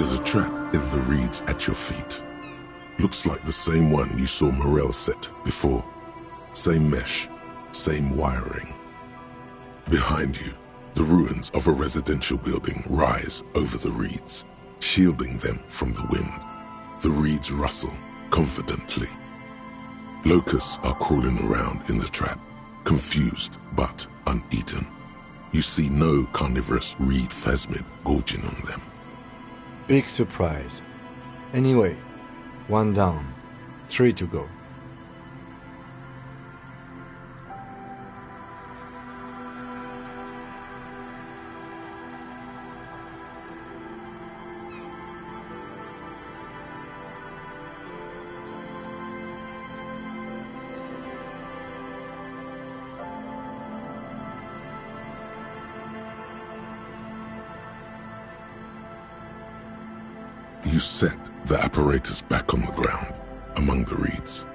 There's a trap in the reeds at your feet. Looks like the same one you saw Morel set before. Same mesh, same wiring. Behind you, the ruins of a residential building rise over the reeds, shielding them from the wind. The reeds rustle confidently. Locusts are crawling around in the trap, confused but uneaten. You see no carnivorous reed phasmid gorging on them. Big surprise. Anyway, 1 down, 3 to go. You set the apparatus back on the ground, among the reeds.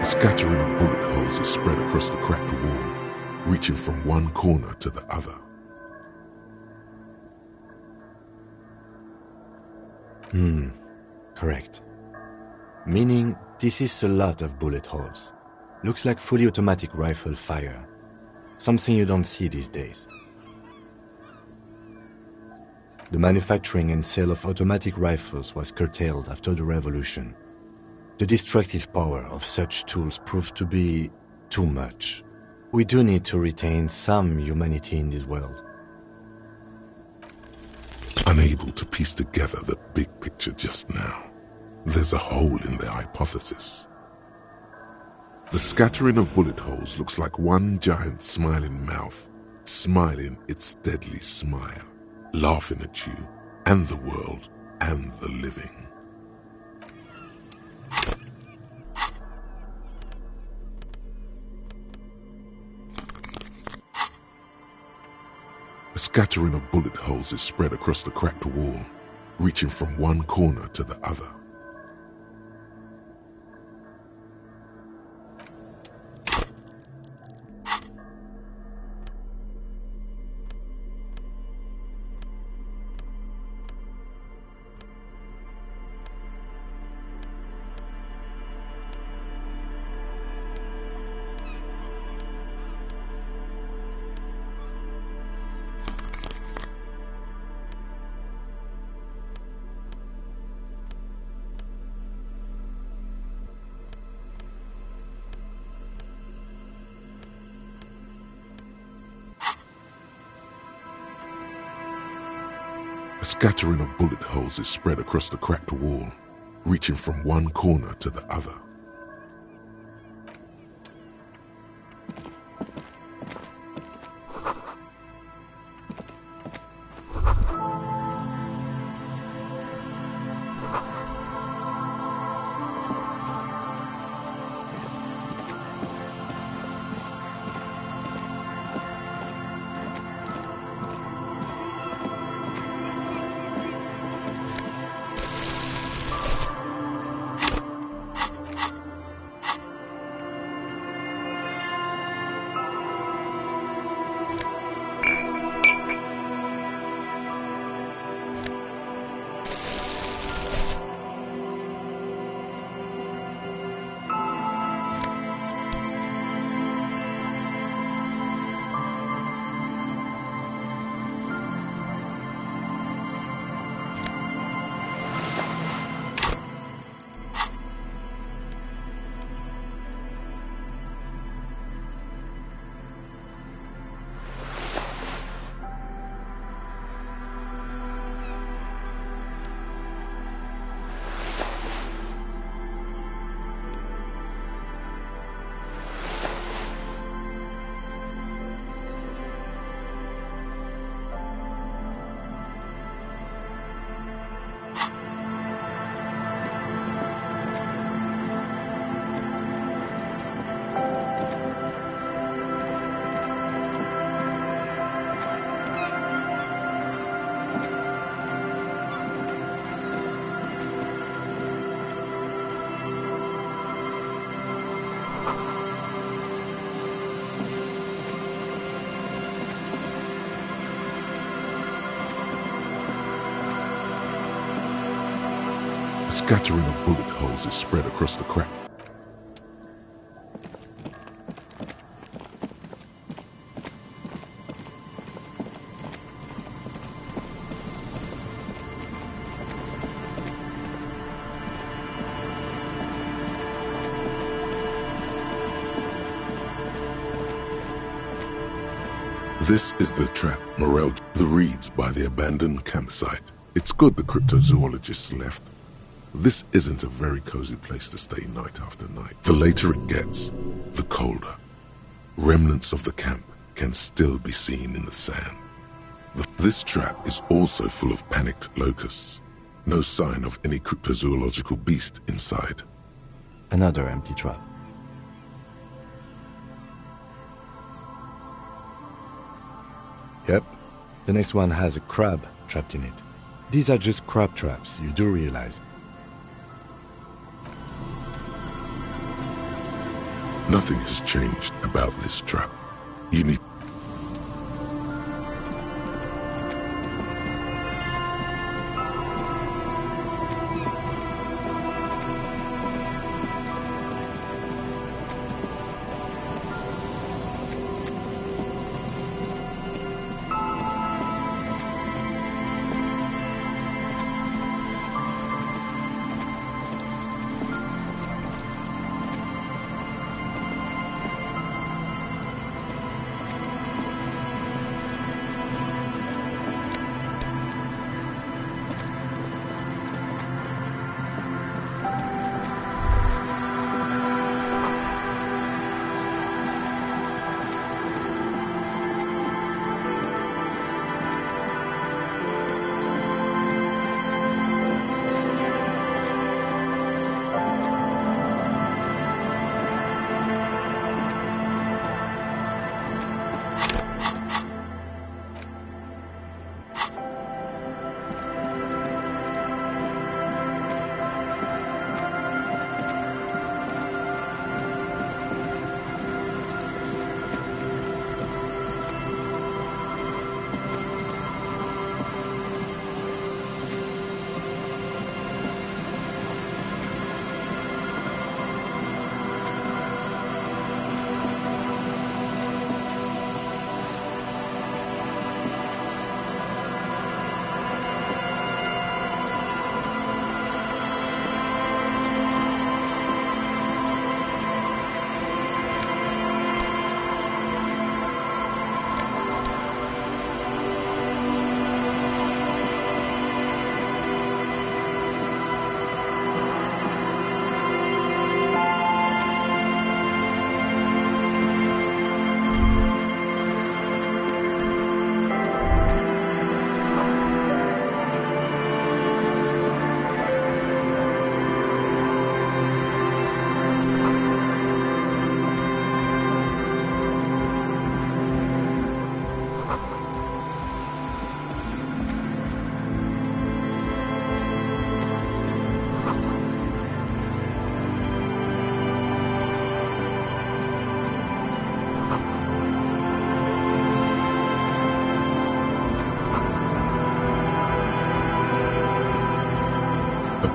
A scattering of bullet holes is spread across the cracked wall, reaching from one corner to the other. Correct. Meaning, this is a lot of bullet holes. Looks like fully automatic rifle fire. Something you don't see these days. The manufacturing and sale of automatic rifles was curtailed after the revolution. The destructive power of such tools proved to be too much. We do need to retain some humanity in this world. Unable to piece together the big picture just now, there's a hole in their hypothesis. The scattering of bullet holes looks like one giant smiling mouth, smiling its deadly smile, laughing at you and the world and the living. A scattering of bullet holes is spread across the cracked wall, reaching from one corner to the other. A scattering of bullet holes is spread across the cracked wall, reaching from one corner to the other. scattering of bullet holes is spread across the crack. This is the trap Morel, the reeds by the abandoned campsite. It's good the cryptozoologists left. This isn't a very cozy place to stay night after night. The later it gets, the colder. Remnants of the camp can still be seen in the sand. This trap is also full of panicked locusts. No sign of any cryptozoological beast inside. Another empty trap. Yep, the next one has a crab trapped in it. These are just crab traps, you do realize. Nothing has changed about this trap. You need...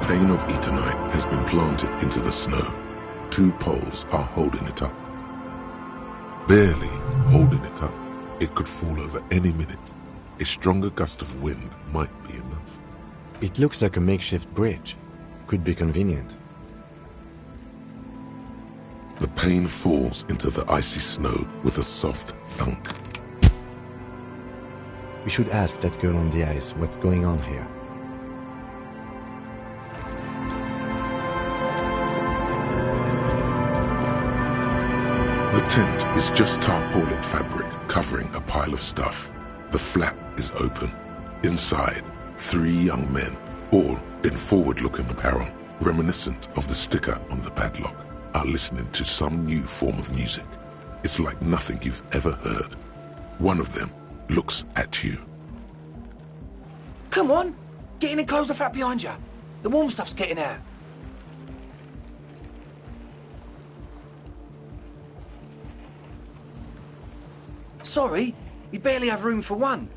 pane of eternite has been planted into the snow. 2 poles are holding it up. Barely holding it up. It could fall over any minute. A stronger gust of wind might be enough. It looks like a makeshift bridge. Could be convenient. The pane falls into the icy snow with a soft thunk. We should ask that girl on the ice what's going on here. The tent is just tarpaulin fabric covering a pile of stuff. The flap is open. Inside, 3 young men, all in forward-looking apparel, reminiscent of the sticker on the padlock, are listening to some new form of music. It's like nothing you've ever heard. One of them looks at you. Come on! Get in and close the flap behind you. The warm stuff's getting out. Sorry, you barely have room for one.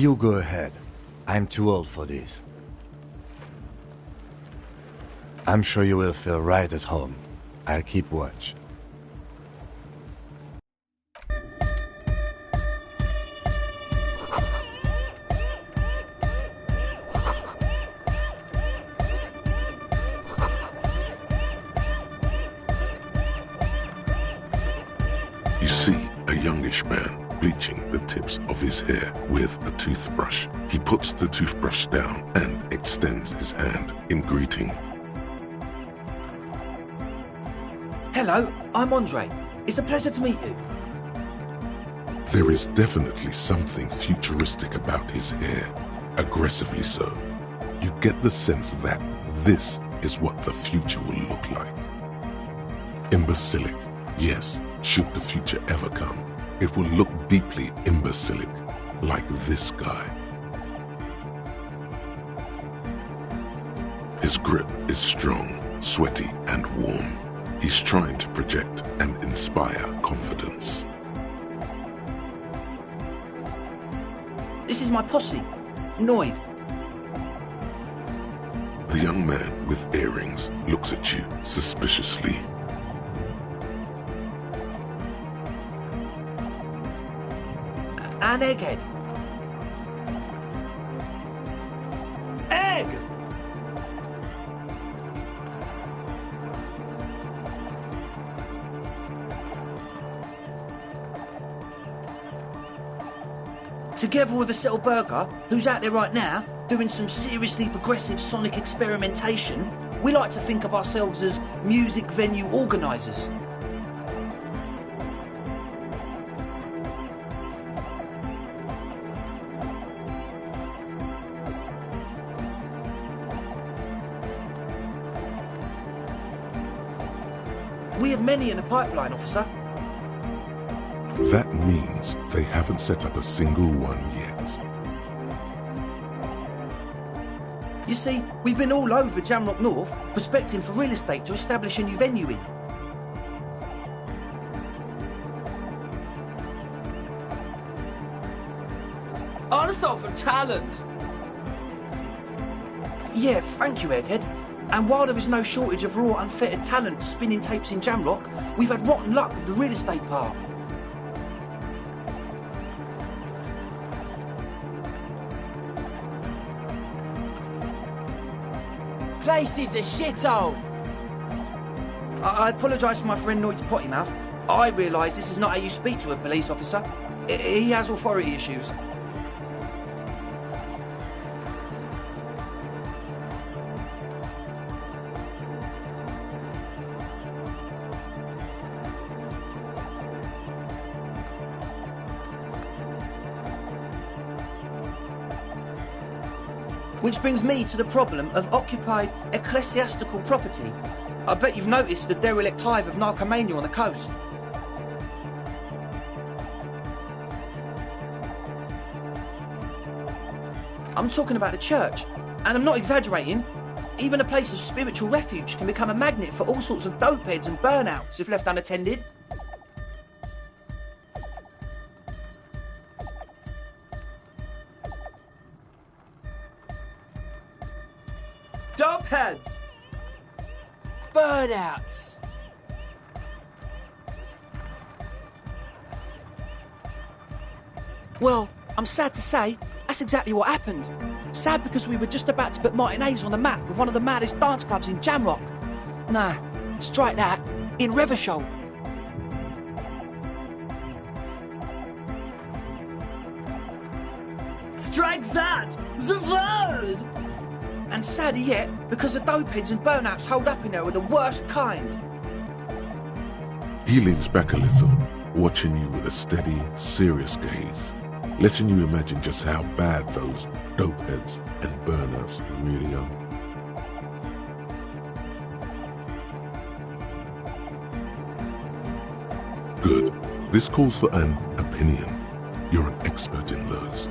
You go ahead. I'm too old for this. I'm sure you will feel right at home. I'll keep watch. You see a youngish man bleaching the tips of his hair with a toothbrush. He puts the toothbrush down and extends his hand in greeting. Hello, I'm Andre. It's a pleasure to meet you. There is definitely something futuristic about his hair, aggressively so. You get the sense that this is what the future will look like. Imbecilic, yes, should the future ever come, it will look deeply imbecilic, like this guy. His grip is strong, sweaty, and warm. He's trying to project and inspire confidence. This is my posse, Noid. The young man with earrings looks at you suspiciously. An egghead. Egg! Together with a Settle Burger, who's out there right now, doing some seriously progressive sonic experimentation, we like to think of ourselves as music venue organisers. We have many in the pipeline, officer. That means they haven't set up a single one yet. You see, we've been all over Jamrock North, prospecting for real estate to establish a new venue in. Also for talent. Yeah, thank you, Egghead. And while there is no shortage of raw, unfettered talent spinning tapes in Jamrock, we've had rotten luck with the real estate part. Place is a shithole. I apologise for my friend Noid's potty mouth. I realise this is not how you speak to a police officer. He has authority issues. Which brings me to the problem of occupied ecclesiastical property. I bet you've noticed the derelict hive of narcomania on the coast. I'm talking about the church, and I'm not exaggerating. Even a place of spiritual refuge can become a magnet for all sorts of dopeheads and burnouts if left unattended. Dopeheads. Burnouts. Well, I'm sad to say, that's exactly what happened. Sad because we were just about to put Martinez on the map with one of the maddest dance clubs in Jamrock. Nah, strike that, in Revachol. Strike that, the word. And sadder yet, because the dopeheads and burnouts holed up in there are the worst kind. He leans back a little, watching you with a steady, serious gaze, letting you imagine just how bad those dopeheads and burnouts really are. Good. This calls for an opinion. You're an expert in those.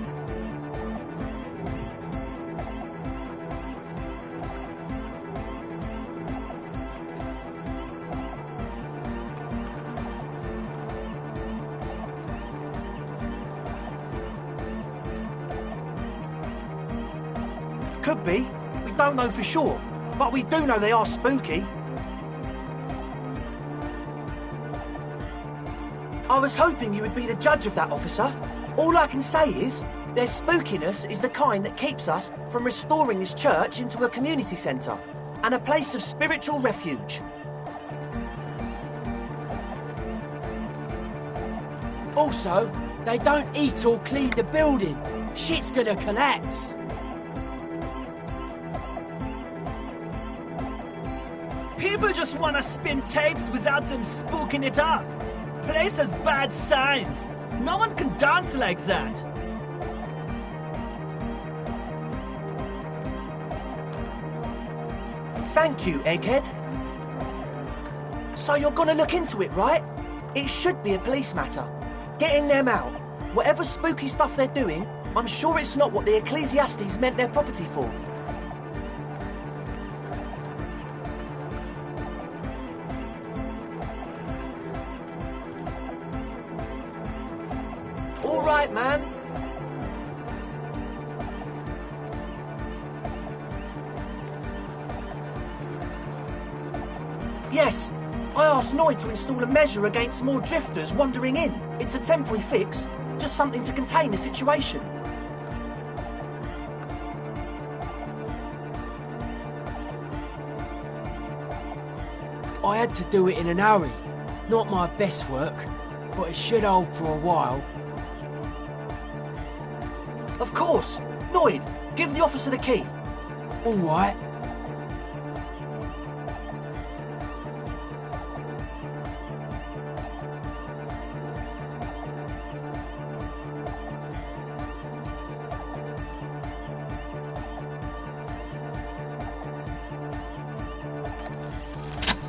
could be. We don't know for sure. But we do know they are spooky. I was hoping you would be the judge of that, officer. All I can say is, their spookiness is the kind that keeps us from restoring this church into a community centre and a place of spiritual refuge. Also, they don't eat or clean the building. Shit's gonna collapse. People just wanna spin tapes without them spooking it up. Place has bad signs. No one can dance like that. Thank you, Egghead. So you're gonna look into it, right? It should be a police matter. Getting them out. Whatever spooky stuff they're doing, I'm sure it's not what the Ecclesiastes meant their property for. All right, man. Yes, I asked Noid to install a measure against more drifters wandering in. It's a temporary fix, just something to contain the situation. I had to do it in a hurry. Not my best work, but it should hold for a while. Of course. Noid, give the officer the key. All right.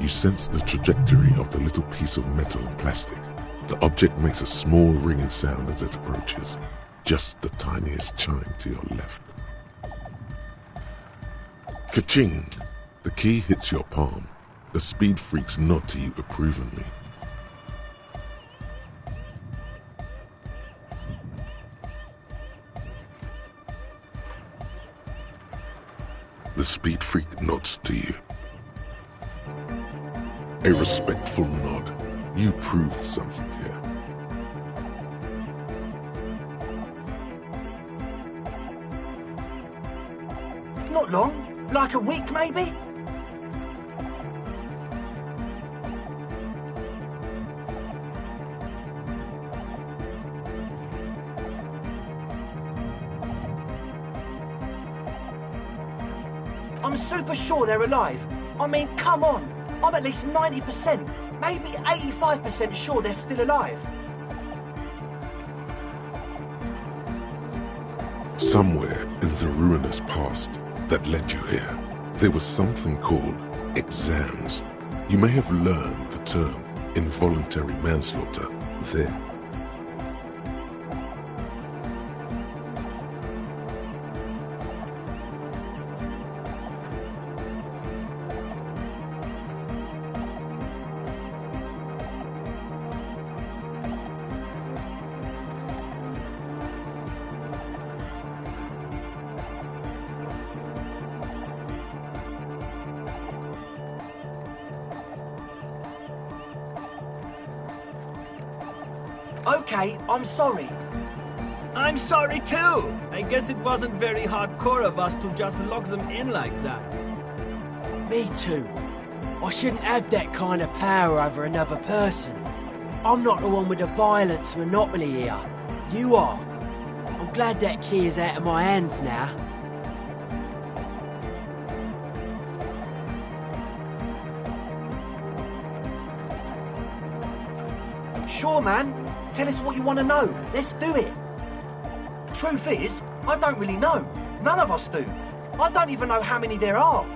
You sense the trajectory of the little piece of metal and plastic. The object makes a small ringing sound as it approaches. Just the tiniest chime to your left. Ka-ching! The key hits your palm. The speed freaks nod to you approvingly. The speed freak nods to you. A respectful nod. You proved something here. Not long, like a week maybe? I'm super sure they're alive. I mean, come on. I'm at least 90%, maybe 85% sure they're still alive. Somewhere in the ruinous past that led you here, there was something called exams. You may have learned the term involuntary manslaughter there. Okay, I'm sorry. I'm sorry too. I guess it wasn't very hardcore of us to just lock them in like that. Me too. I shouldn't have that kind of power over another person. I'm not the one with the violence monopoly here. You are. I'm glad that key is out of my hands now. Sure, man. Tell us what you want to know. Let's do it. Truth is, I don't really know. None of us do. I don't even know how many there are.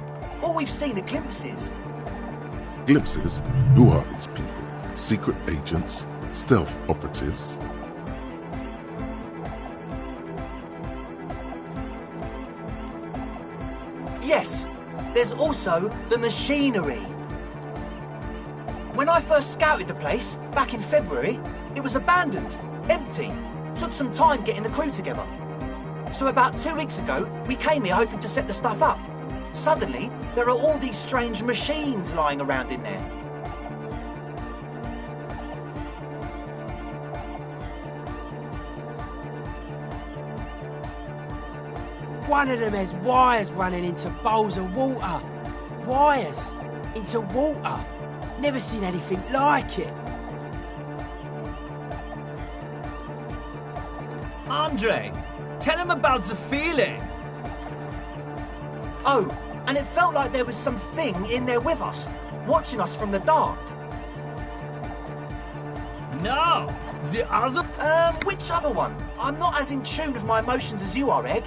All we've seen are glimpses. Glimpses? Who are these people? Secret agents? Stealth operatives? Yes, there's also the machinery. When I first scouted the place, back in February, it was abandoned, empty. Took some time getting the crew together. So about 2 weeks ago, we came here hoping to set the stuff up. Suddenly, there are all these strange machines lying around in there. One of them has wires running into bowls of water. Wires into water. Never seen anything like it. Andre, tell him about the feeling. Oh, and it felt like there was something in there with us, watching us from the dark. No, the other... Which other one? I'm not as in tune with my emotions as you are, Egg.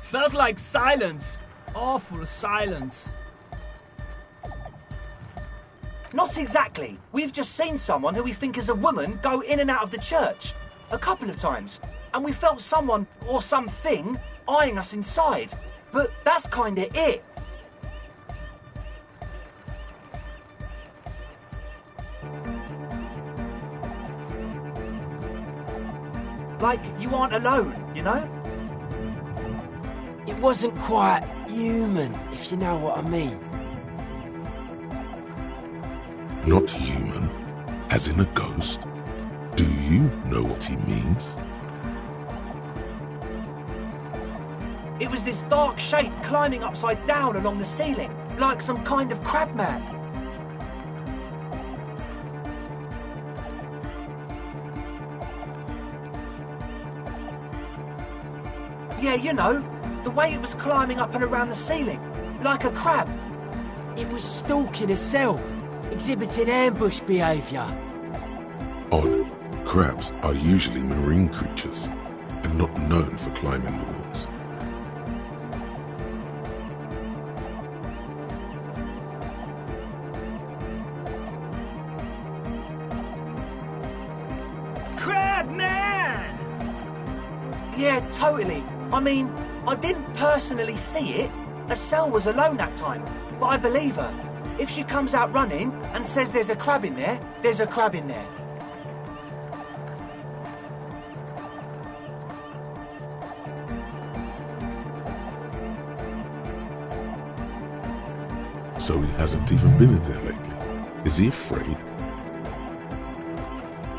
Felt like silence. Awful silence. Not exactly. We've just seen someone who we think is a woman go in and out of the church. A couple of times. And we felt someone, or something, eyeing us inside. But that's kinda it. Like, you aren't alone, you know? It wasn't quite human, if you know what I mean. Not human, as in a ghost? Do you know what he means? It was this dark shape climbing upside down along the ceiling, like some kind of crab man. Yeah, you know, the way it was climbing up and around the ceiling, like a crab. It was stalking a cell, exhibiting ambush behaviour. Odd. Crabs are usually marine creatures, and not known for climbing walls. Crab man! Yeah, totally. I mean, I didn't personally see it. Estelle was alone that time, but I believe her. If she comes out running and says there's a crab in there, there's a crab in there. So he hasn't even been in there lately. Is he afraid?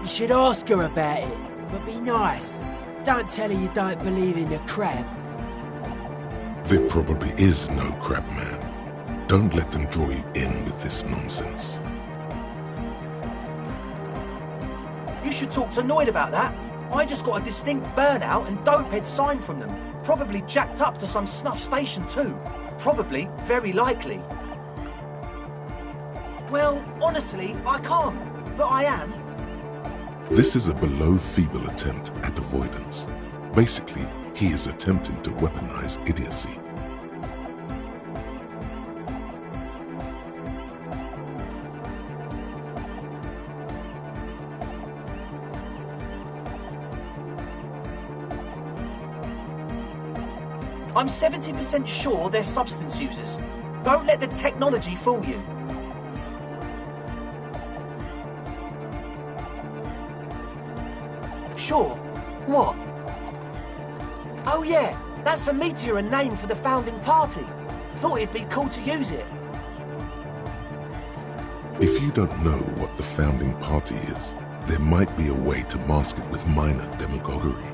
You should ask her about it, but be nice. Don't tell her you don't believe in the crab. There probably is no crab man. Don't let them draw you in with this nonsense. You should talk to Noid about that. I just got a distinct burnout and dopehead sign from them. Probably jacked up to some snuff station too. Probably, very likely. Well, honestly, I can't, but I am. This is a below-feeble attempt at avoidance. Basically, he is attempting to weaponize idiocy. I'm 70% sure they're substance users. Don't let the technology fool you. Sure. What? Oh yeah, that's a meteor and name for the founding party. Thought it'd be cool to use it. If you don't know what the founding party is, there might be a way to mask it with minor demagoguery.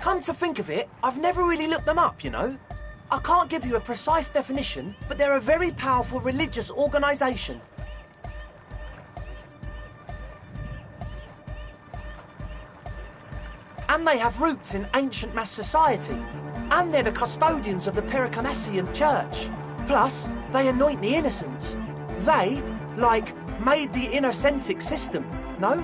Come to think of it, I've never really looked them up, you know? I can't give you a precise definition, but they're a very powerful religious organisation. And they have roots in ancient mass society. And they're the custodians of the Pericarnassian Church. Plus, they anoint the innocents. They, like, made the innocentic system, no?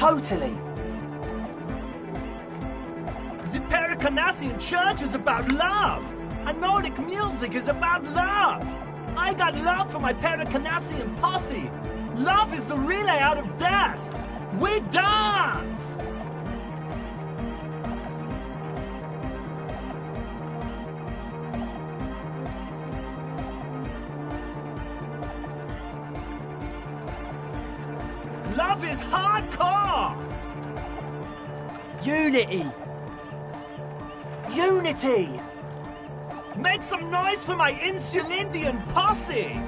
Totally. The Paracanassian Church is about love. And Nordic music is about love. I got love for my Paracanassian posse. Love is the relay out of death. We dance! Love is hardcore! Unity. Unity! Make some noise for my Insulindian posse!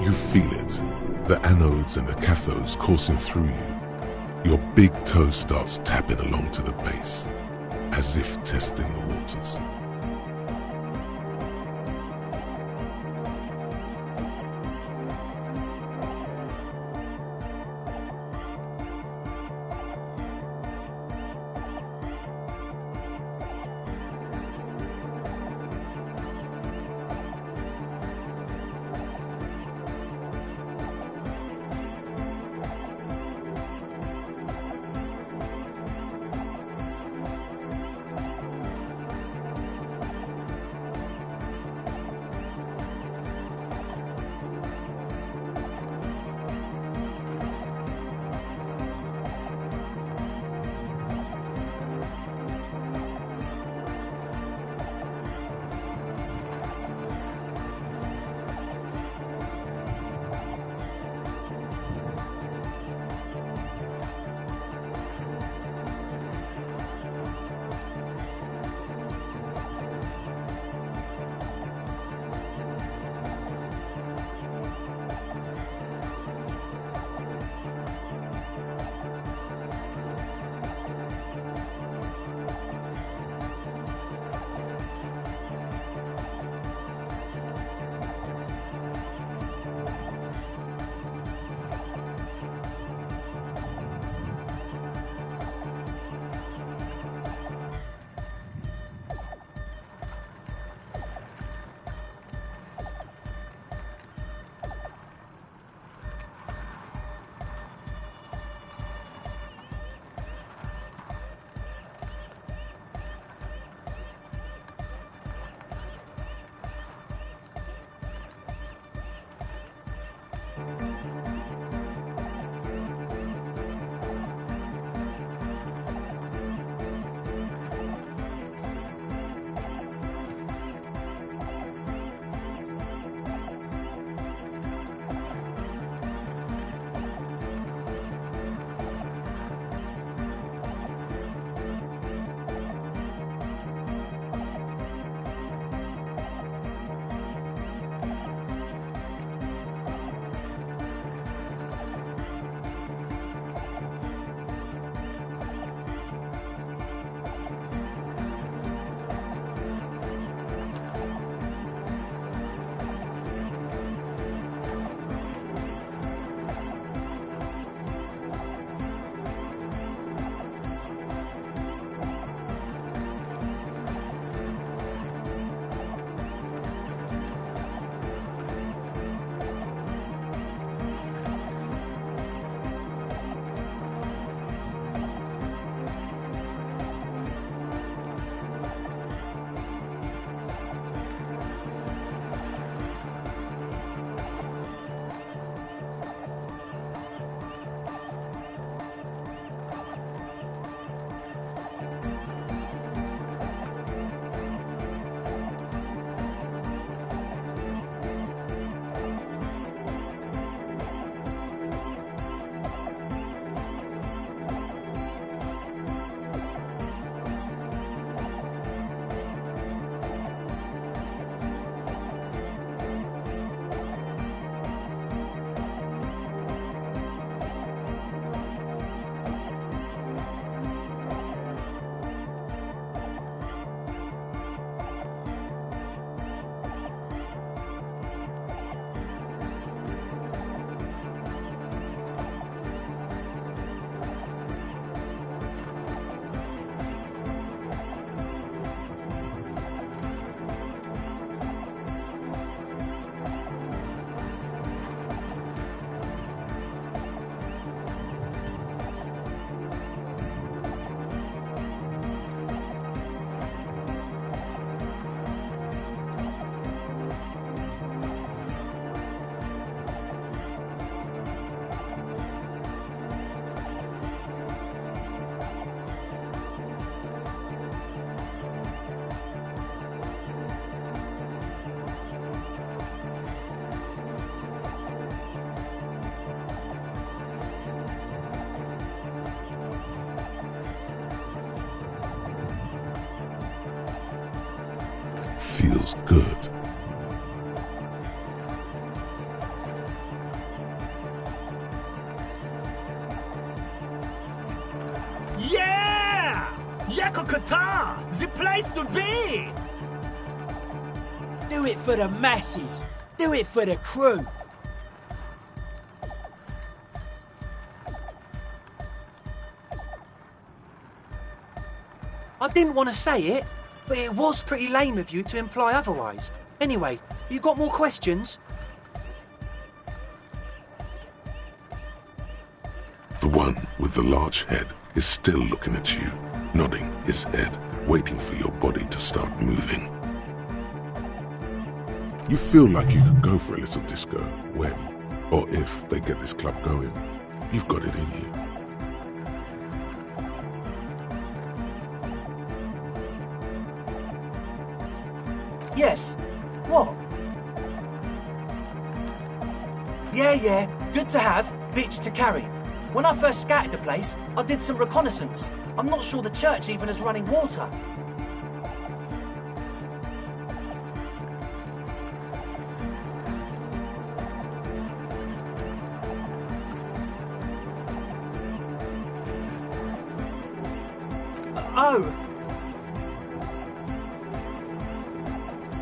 You feel it, the anodes and the cathodes coursing through you. Your big toe starts tapping along to the base, as if testing the waters. feels good. Yeah! Yakokata! The place to be! Do it for the masses. Do it for the crew. I didn't want to say it, but it was pretty lame of you to imply otherwise. Anyway, you got more questions? The one with the large head is still looking at you, nodding his head, waiting for your body to start moving. You feel like you could go for a little disco when, or if they get this club going. You've got it in you. Yes. What? Yeah, good to have, bitch to carry. When I first scouted the place, I did some reconnaissance. I'm not sure the church even has running water. Oh!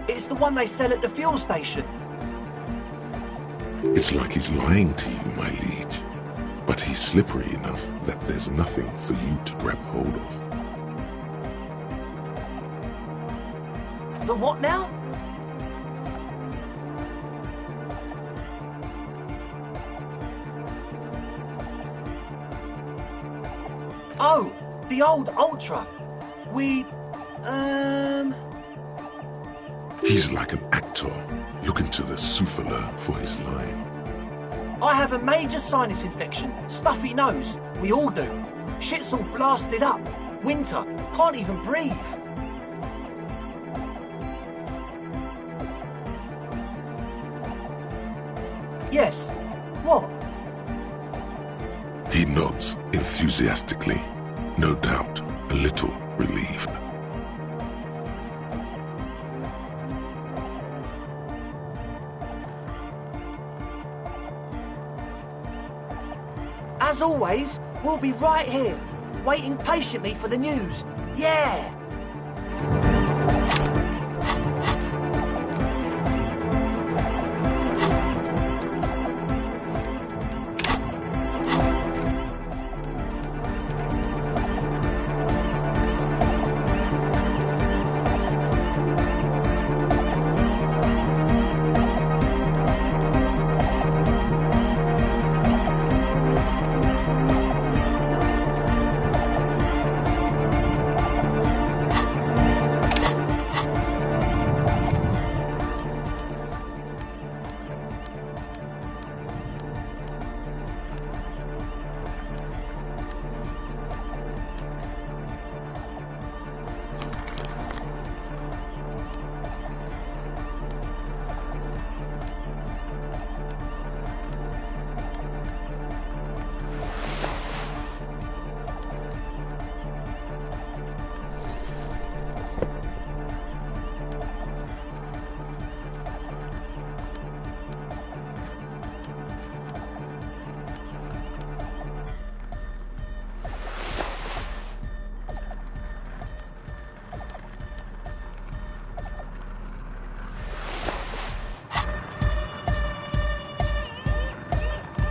It's the one they sell at the fuel station. It's like he's lying to you, my liege. But he's slippery enough that there's nothing for you to grab hold of. The what now? Oh, the old Ultra. He's like an actor, looking to the souffleur for his line. I have a major sinus infection, stuffy nose. We all do. Shit's all blasted up. Winter, can't even breathe. Yes. What? He nods enthusiastically, no doubt a little relieved. As always, we'll be right here, waiting patiently for the news. Yeah!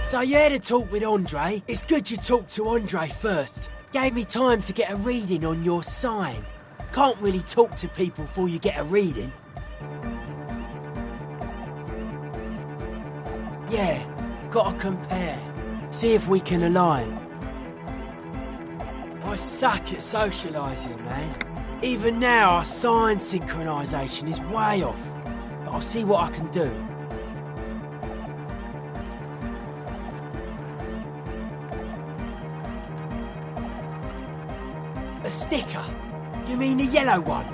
So you had a talk with Andre. It's good you talked to Andre first. Gave me time to get a reading on your sign. Can't really talk to people before you get a reading. Yeah, gotta compare. See if we can align. I suck at socialising, man. Even now, our sign synchronisation is way off. But I'll see what I can do. A sticker? You mean the yellow one?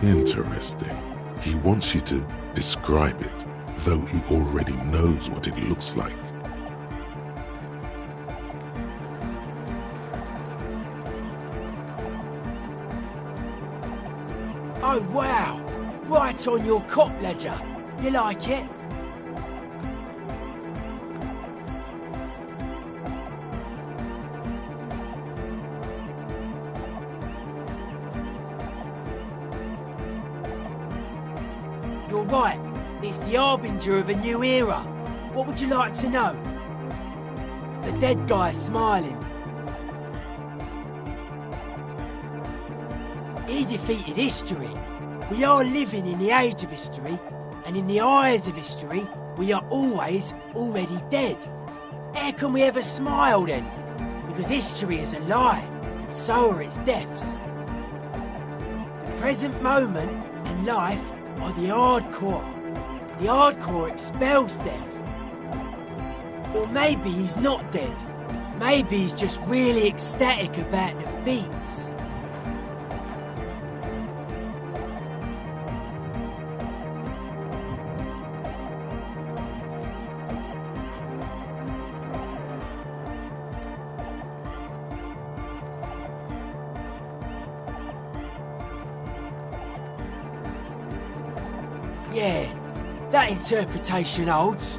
Interesting. He wants you to describe it, though he already knows what it looks like. Oh, wow! Right on your cop ledger. You like it? You're right. It's the harbinger of a new era. What would you like to know? The dead guy's smiling. He defeated history. We are living in the age of history, and in the eyes of history, we are always already dead. How can we ever smile then? Because history is a lie, and so are its deaths. The present moment and life are the hardcore. The hardcore expels death. Or maybe he's not dead. Maybe he's just really ecstatic about the beats. Yeah, that interpretation holds.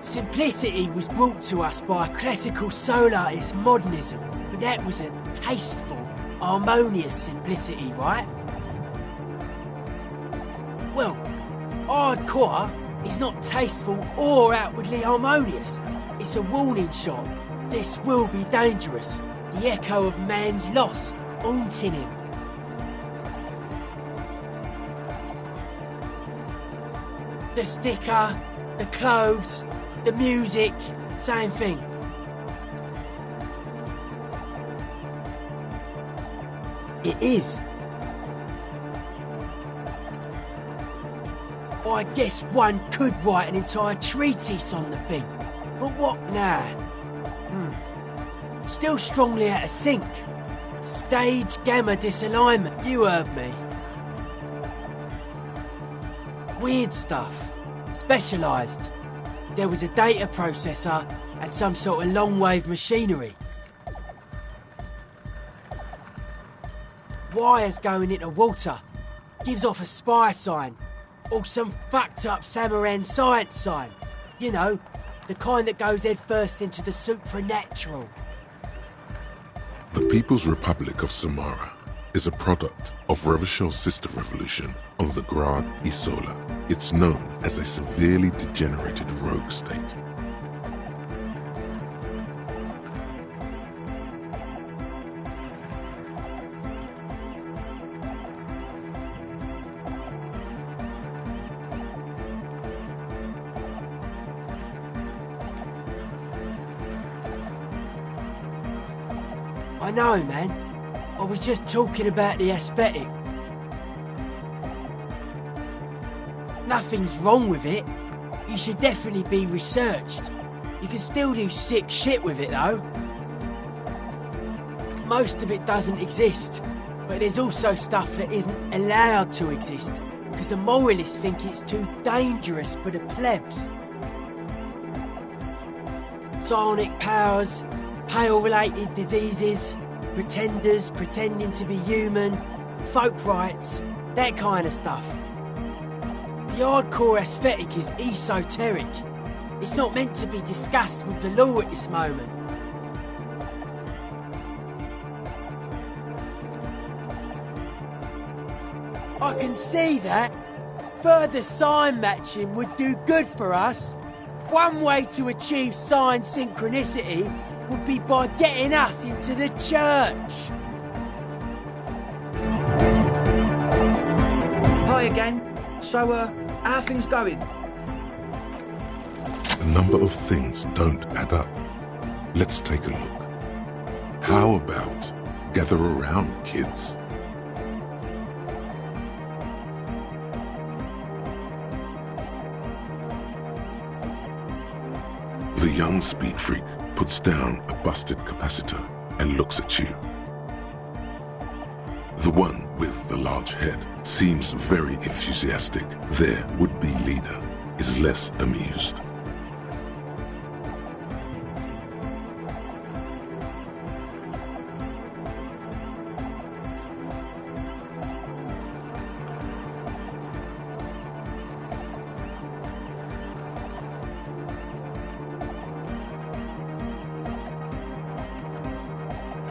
Simplicity was brought to us by a classical soul artist modernism, but that was a tasteful, harmonious simplicity, right? Well, hardcore is not tasteful or outwardly harmonious. It's a warning shot. This will be dangerous. The echo of man's loss haunting him. The sticker, the clothes, the music, same thing. It is. I guess one could write an entire treatise on the thing. But what now? Still strongly out of sync. Stage gamma disalignment, you heard me. Weird stuff. Specialised. There was a data processor and some sort of long-wave machinery. Wires going into water. Gives off a spy sign. Or some fucked up Samaran science sign. You know, the kind that goes head first into the supernatural. The People's Republic of Samara is a product of Revachel's sister revolution on the Grand Isola. It's known as a severely degenerated rogue state. I know, man. I was just talking about the aesthetic. Nothing's wrong with it. You should definitely be researched. You can still do sick shit with it, though. Most of it doesn't exist, but there's also stuff that isn't allowed to exist, because the moralists think it's too dangerous for the plebs. Psionic powers, pale-related diseases, pretenders pretending to be human, folk rights, that kind of stuff. The hardcore aesthetic is esoteric. It's not meant to be discussed with the law at this moment. I can see that. Further sign matching would do good for us. One way to achieve sign synchronicity would be by getting us into the church. Hi again. So, how are things going? A number of things don't add up. Let's take a look. How about gather around, kids? The young speed freak puts down a busted capacitor and looks at you. The one with the large head seems very enthusiastic. Their would-be leader is less amused.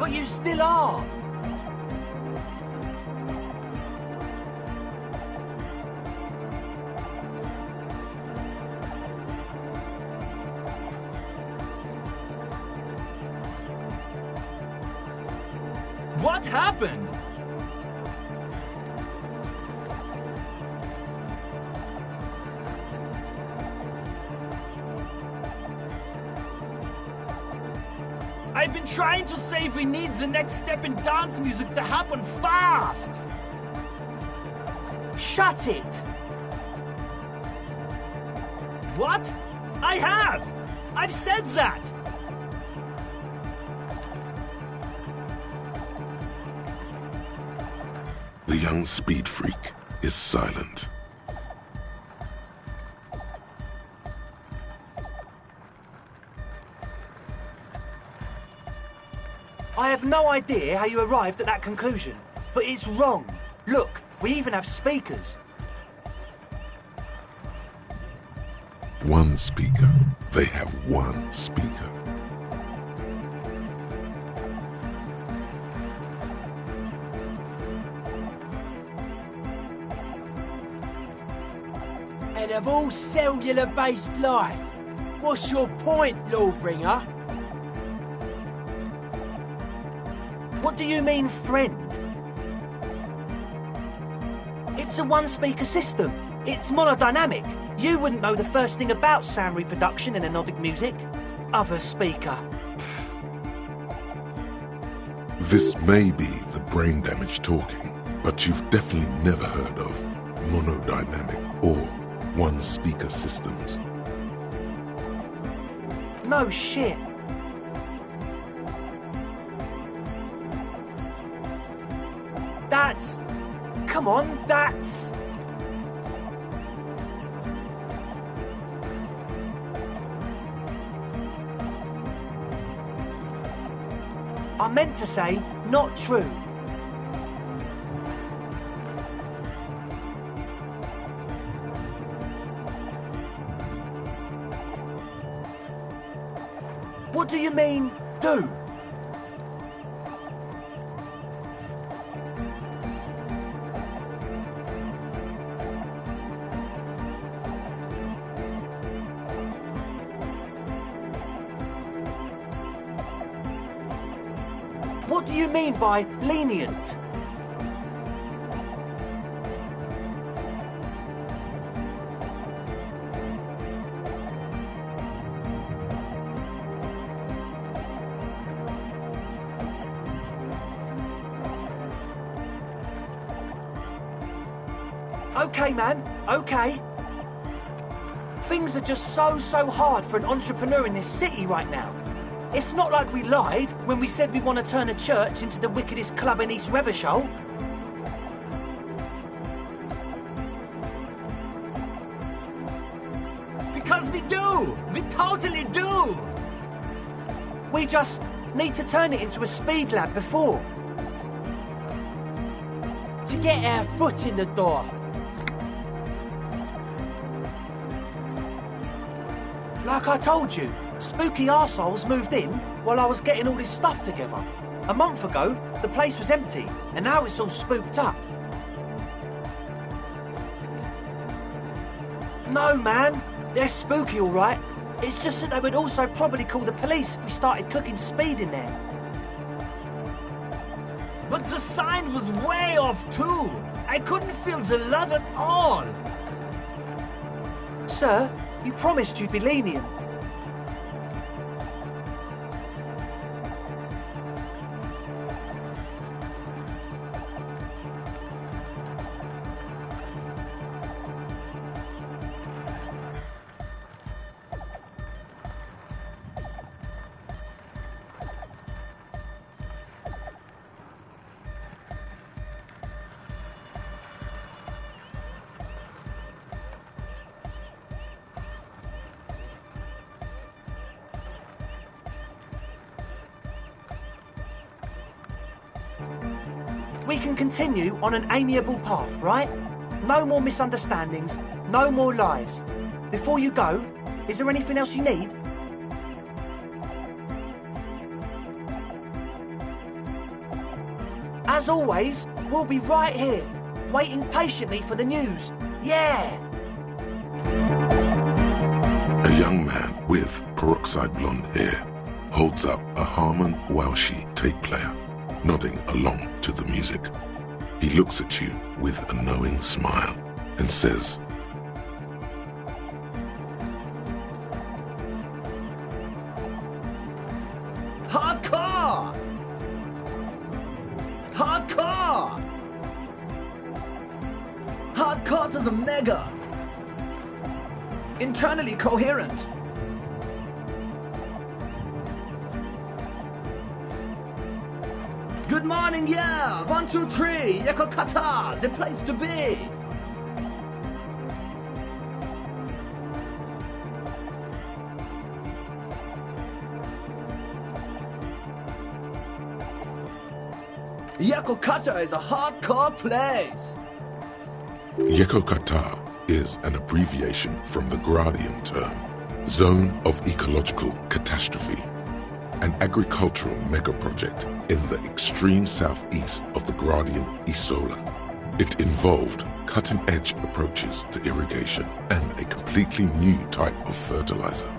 But you still are. What happened? I've been trying to say if we need the next step in dance music to happen fast! Shut it! What? I have! I've said that! The young speed freak is silent. I have no idea how you arrived at that conclusion, but it's wrong. Look, we even have speakers. One speaker. They have one speaker. And of all cellular-based life, what's your point, Lawbringer? What do you mean, friend? It's a one-speaker system. It's monodynamic. You wouldn't know the first thing about sound reproduction in anodic music. Other speaker. This may be the brain damage talking, but you've definitely never heard of monodynamic or one-speaker systems. No shit. That's... Come on, that's... I meant to say, not true. What do you mean, do? What do you mean by lenient? Okay, man, okay. Things are just so hard for an entrepreneur in this city right now. It's not like we lied when we said we want to turn a church into the wickedest club in East Revershall. Because we do! We totally do! We just need to turn it into a speed lab before. To get our foot in the door. Like I told you, spooky arseholes moved in while I was getting all this stuff together. A month ago, the place was empty, and now it's all spooked up. No, man. They're spooky, all right. It's just that they would also probably call the police if we started cooking speed in there. But the sign was way off, too. I couldn't feel the love at all. Sir, you promised you'd be lenient. We can continue on an amiable path, right? No more misunderstandings, no more lies. Before you go, is there anything else you need? As always, we'll be right here, waiting patiently for the news. Yeah! A young man with peroxide blonde hair holds up a Harman Welshi tape player, nodding along to the music. He looks at you with a knowing smile and says, Hardcore! Hardcore! Hardcore to the mega! Internally coherent! Good morning, yeah! 1, 2, 3, Yakokata, the place to be! Yakokata is a hardcore place! Yakokata is an abbreviation from the Gradian term, Zone of Ecological Catastrophe, an agricultural megaproject in the extreme southeast of the Gradian Isola. It involved cutting-edge approaches to irrigation and a completely new type of fertilizer.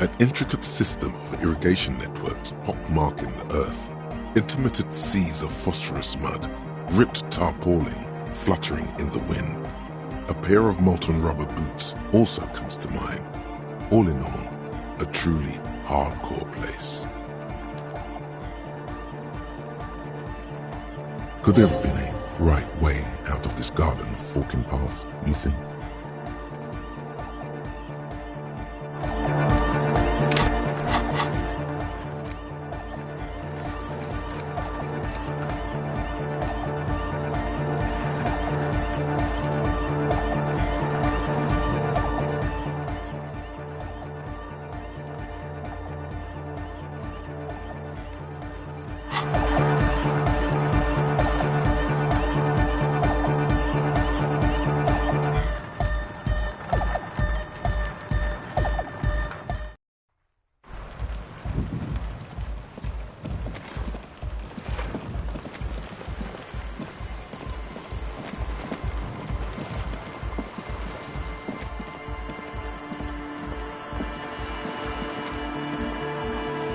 An intricate system of irrigation networks pockmarking the earth, intermittent seas of phosphorus mud, ripped tarpaulin fluttering in the wind. A pair of molten rubber boots also comes to mind. All in all, a truly hardcore place. Could there have been a right way out of this garden of forking paths, you think?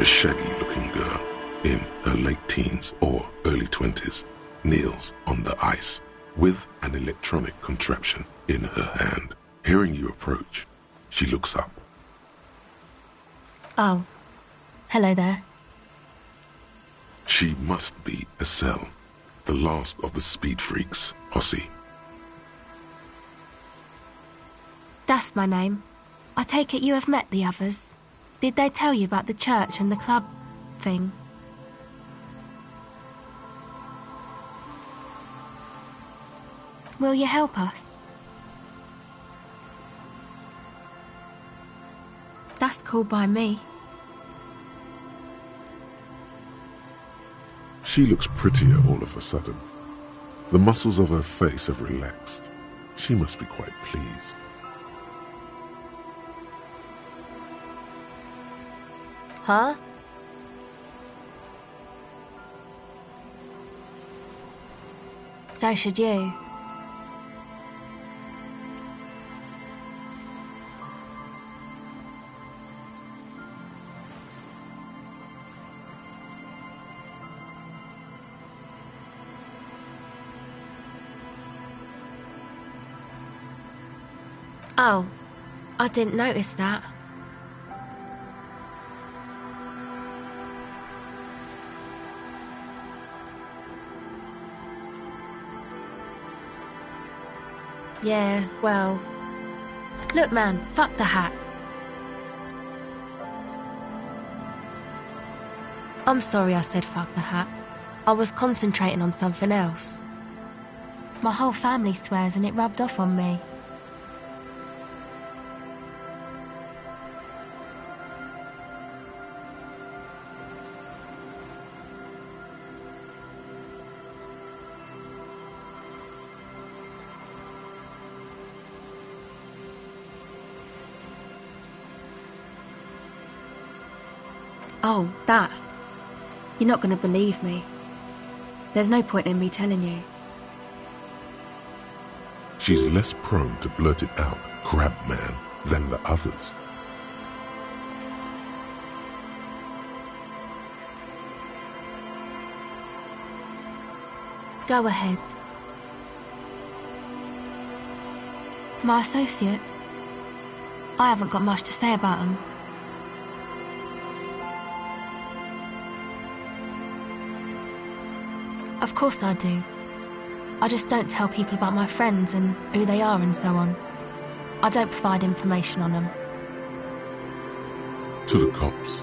A shaggy-looking girl in her late teens or early 20s kneels on the ice with an electronic contraption in her hand. Hearing you approach, she looks up. Oh, hello there. She must be Estelle, the last of the Speed Freaks posse. That's my name. I take it you have met the others. Did they tell you about the church and the club thing? Will you help us? That's cool by me. She looks prettier all of a sudden. The muscles of her face have relaxed. She must be quite pleased. Huh? So should you. Oh, I didn't notice that. Yeah, well... Look man, fuck the hat. I'm sorry I said fuck the hat. I was concentrating on something else. My whole family swears and it rubbed off on me. Oh, that. You're not going to believe me. There's no point in me telling you. She's less prone to blurt it out, crab man, than the others. Go ahead. My associates? I haven't got much to say about them. Of course I do. I just don't tell people about my friends and who they are and so on. I don't provide information on them. To the cops.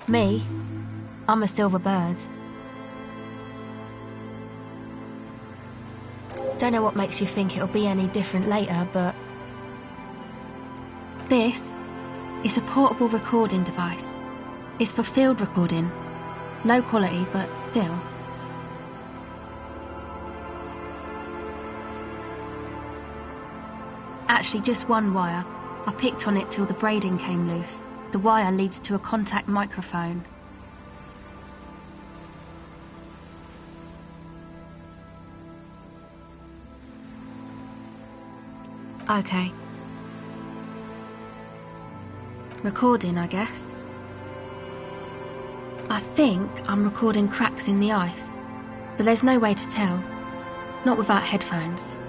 Me? I'm a silver bird. Don't know what makes you think it'll be any different later, but... This is a portable recording device. It's for field recording. Low quality, but still. Actually, just one wire. I picked on it till the braiding came loose. The wire leads to a contact microphone. Okay. Recording, I guess. I think I'm recording cracks in the ice, but there's no way to tell. Not without headphones.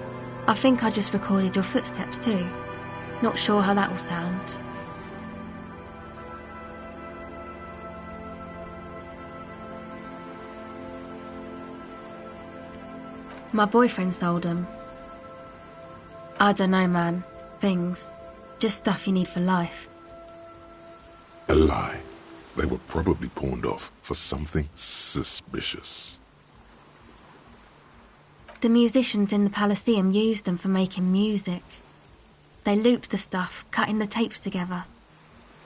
I think I just recorded your footsteps too. Not sure how that will sound. My boyfriend sold them. I don't know, man. Things. Just stuff you need for life. A lie. They were probably pawned off for something suspicious. The musicians in the Palaceum used them for making music. They looped the stuff, cutting the tapes together.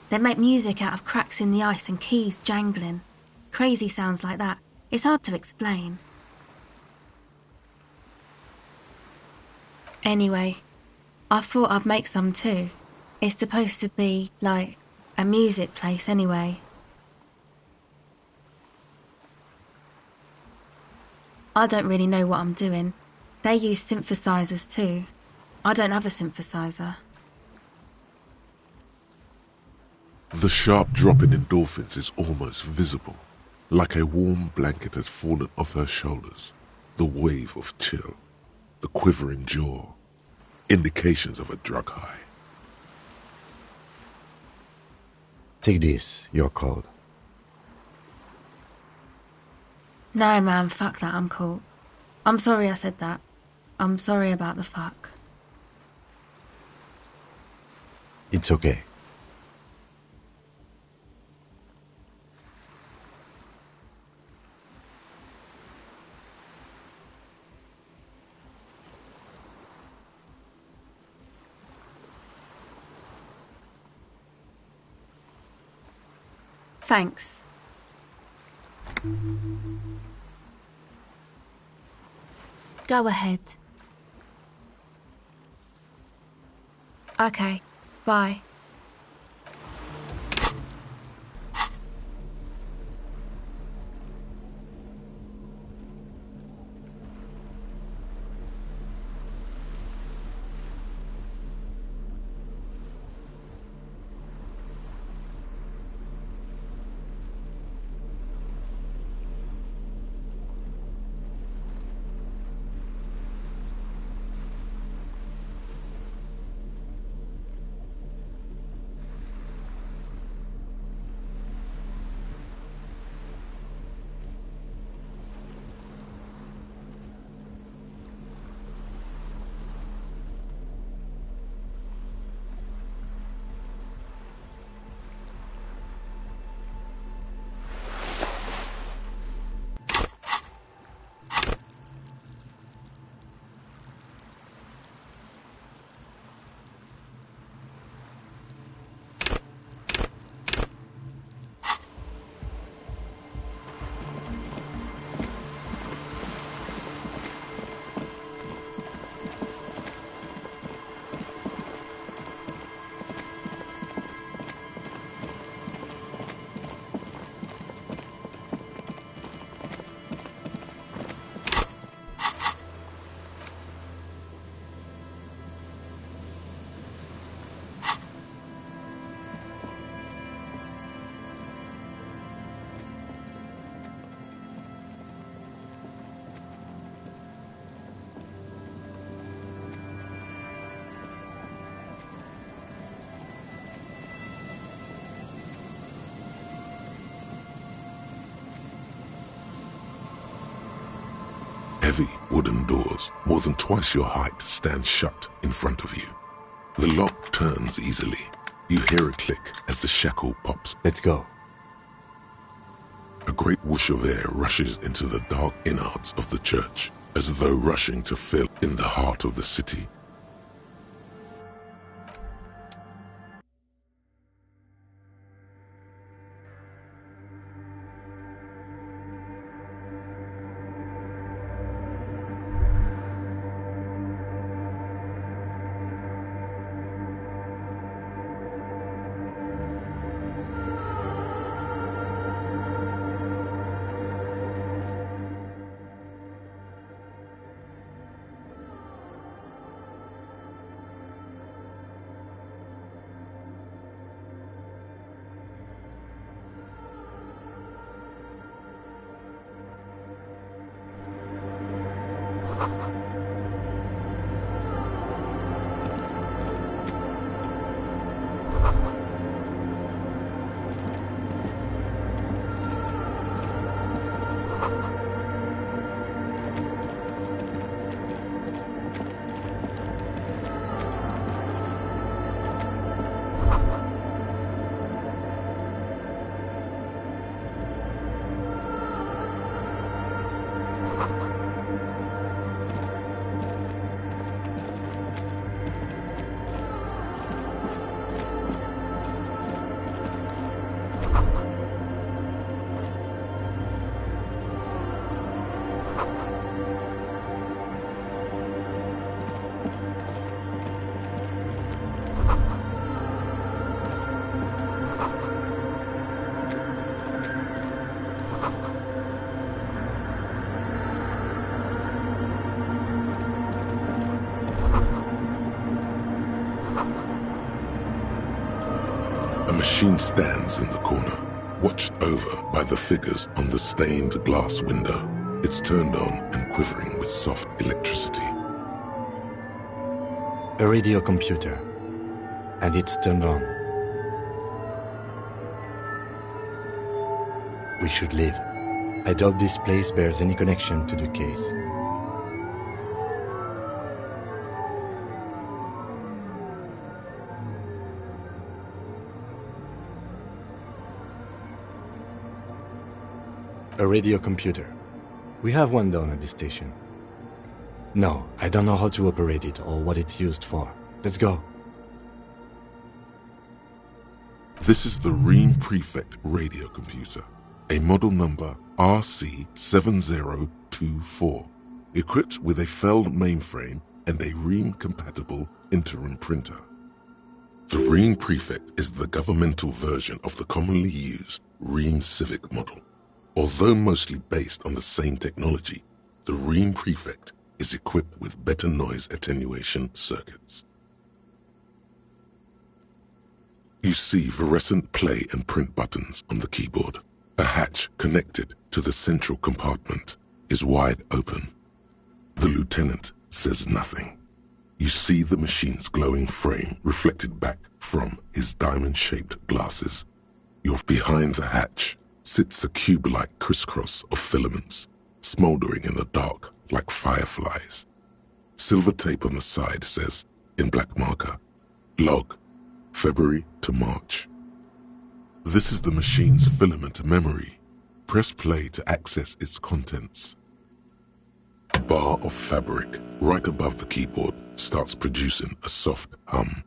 They make music out of cracks in the ice and keys jangling. Crazy sounds like that. It's hard to explain. Anyway, I thought I'd make some too. It's supposed to be, like, a music place anyway. I don't really know what I'm doing. They use synthesizers too. I don't have a synthesizer. The sharp drop in endorphins is almost visible, like a warm blanket has fallen off her shoulders. The wave of chill, the quivering jaw, indications of a drug high. Take this, you're cold. No, man, fuck that, I'm cool. I'm sorry I said that. I'm sorry about the fuck. It's okay. Thanks. Go ahead. Okay, bye. Heavy wooden doors, more than twice your height, stand shut in front of you. The lock turns easily. You hear a click as the shackle pops. Let's go. A great whoosh of air rushes into the dark innards of the church, as though rushing to fill in the heart of the city. A machine stands in the corner, watched over by the figures on the stained glass window. It's turned on and quivering with soft electricity. A radio computer. And it's turned on. We should leave. I doubt this place bears any connection to the case. A radio computer. We have one down at the station. No, I don't know how to operate it or what it's used for. Let's go. This is the Ream Prefect radio computer, a model number RC7024, equipped with a Feld mainframe and a Ream-compatible interim printer. The Ream Prefect is the governmental version of the commonly used Ream Civic model. Although mostly based on the same technology, the Ream Prefect is equipped with better noise attenuation circuits. You see fluorescent play and print buttons on the keyboard. A hatch connected to the central compartment is wide open. The lieutenant says nothing. You see the machine's glowing frame reflected back from his diamond-shaped glasses. You're behind the hatch. Sits a cube-like crisscross of filaments, smoldering in the dark like fireflies. Silver tape on the side says, in black marker, log, February to March. This is the machine's filament memory. Press play to access its contents. A bar of fabric right above the keyboard starts producing a soft hum.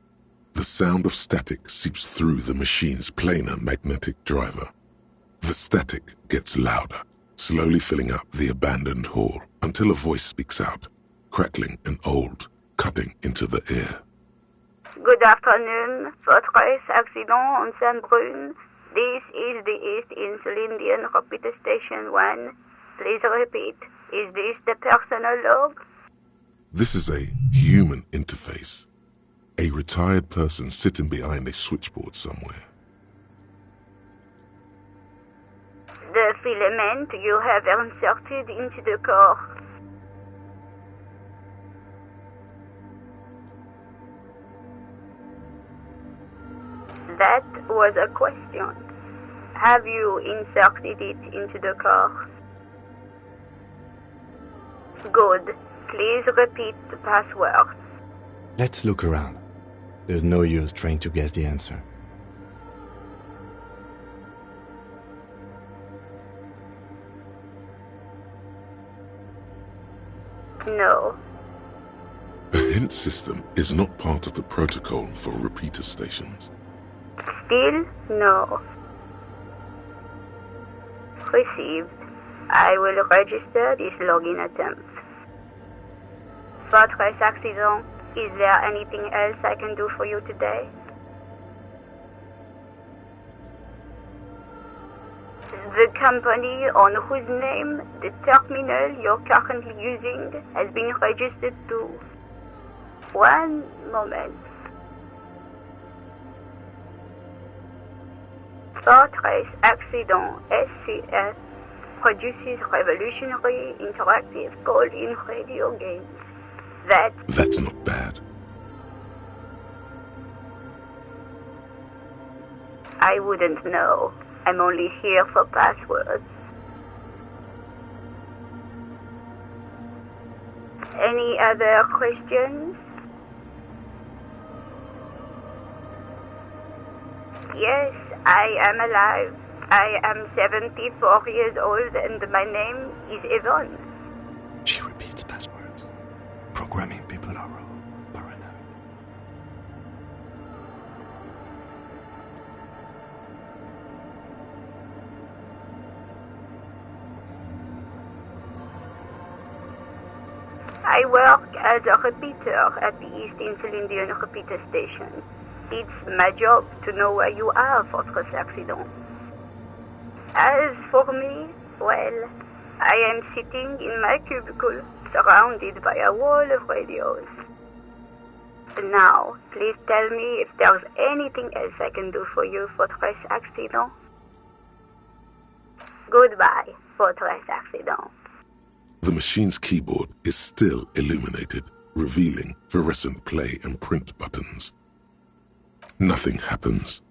The sound of static seeps through the machine's planar magnetic driver. The static gets louder, slowly filling up the abandoned hall until a voice speaks out, crackling and old, cutting into the ear. Good afternoon, Fortress Accident on Saint-Brune. This is the East Insulindian Repeater Station 1. Please repeat, is this the personal log? This is a human interface. A retired person sitting behind a switchboard somewhere. The filament you have inserted into the core. That was a question. Have you inserted it into the core? Good. Please repeat the password. Let's look around. There's no use trying to guess the answer. No. A hint system is not part of the protocol for repeater stations. Still no. Received. I will register this login attempt. Fortress Accident, is there anything else I can do for you today? The company on whose name the terminal you're currently using has been registered to. One moment. Fortress Accident SCF produces revolutionary interactive call-in radio games. That's not bad. I wouldn't know. I'm only here for passwords. Any other questions? Yes, I am alive. I am 74 years old and my name is Yvonne. She repeats passwords. Programming people are paranoid. I work as a repeater at the East Insulindian repeater station. It's my job to know where you are, Fortress Accident. As for me, well, I am sitting in my cubicle, surrounded by a wall of radios. Now, please tell me if there's anything else I can do for you, Fortress Accident. Goodbye, Fortress Accident. The machine's keyboard is still illuminated, revealing fluorescent play and print buttons. Nothing happens.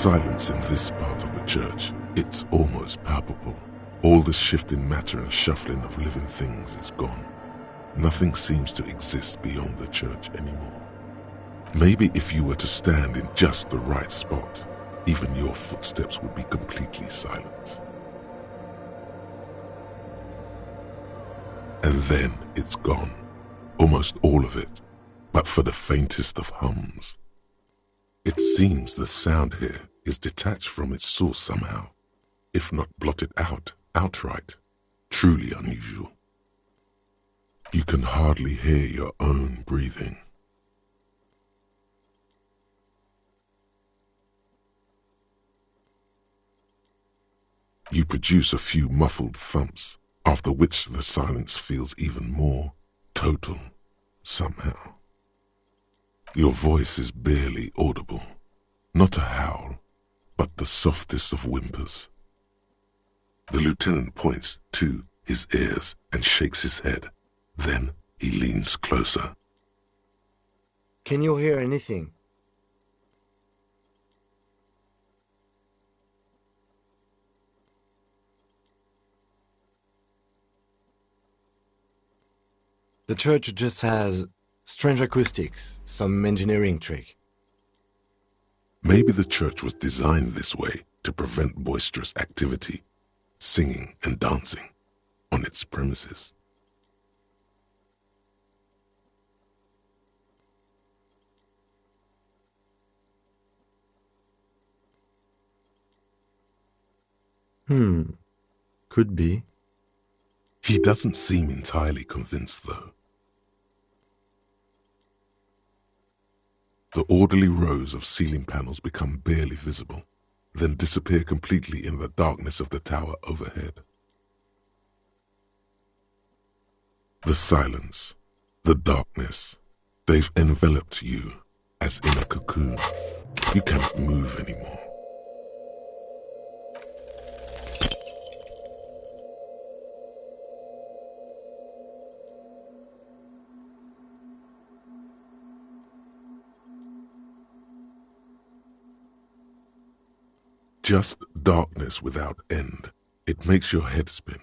silence in this part of the church, it's almost palpable. All the shifting matter and shuffling of living things is gone. Nothing seems to exist beyond the church anymore. Maybe if you were to stand in just the right spot, even your footsteps would be completely silent. And then it's gone, almost all of it, but for the faintest of hums. It seems the sound here is detached from its source somehow, if not blotted out outright. Truly unusual. You can hardly hear your own breathing. You produce a few muffled thumps, after which the silence feels even more total, somehow. Your voice is barely audible, not a howl, but the softest of whimpers. The lieutenant points to his ears and shakes his head. Then he leans closer. Can you hear anything? The church just has strange acoustics, some engineering trick. Maybe the church was designed this way to prevent boisterous activity, singing and dancing, on its premises. Could be. He doesn't seem entirely convinced, though. The orderly rows of ceiling panels become barely visible, then disappear completely in the darkness of the tower overhead. The silence, the darkness, they've enveloped you as in a cocoon. You cannot move anymore. Just darkness without end. It makes your head spin.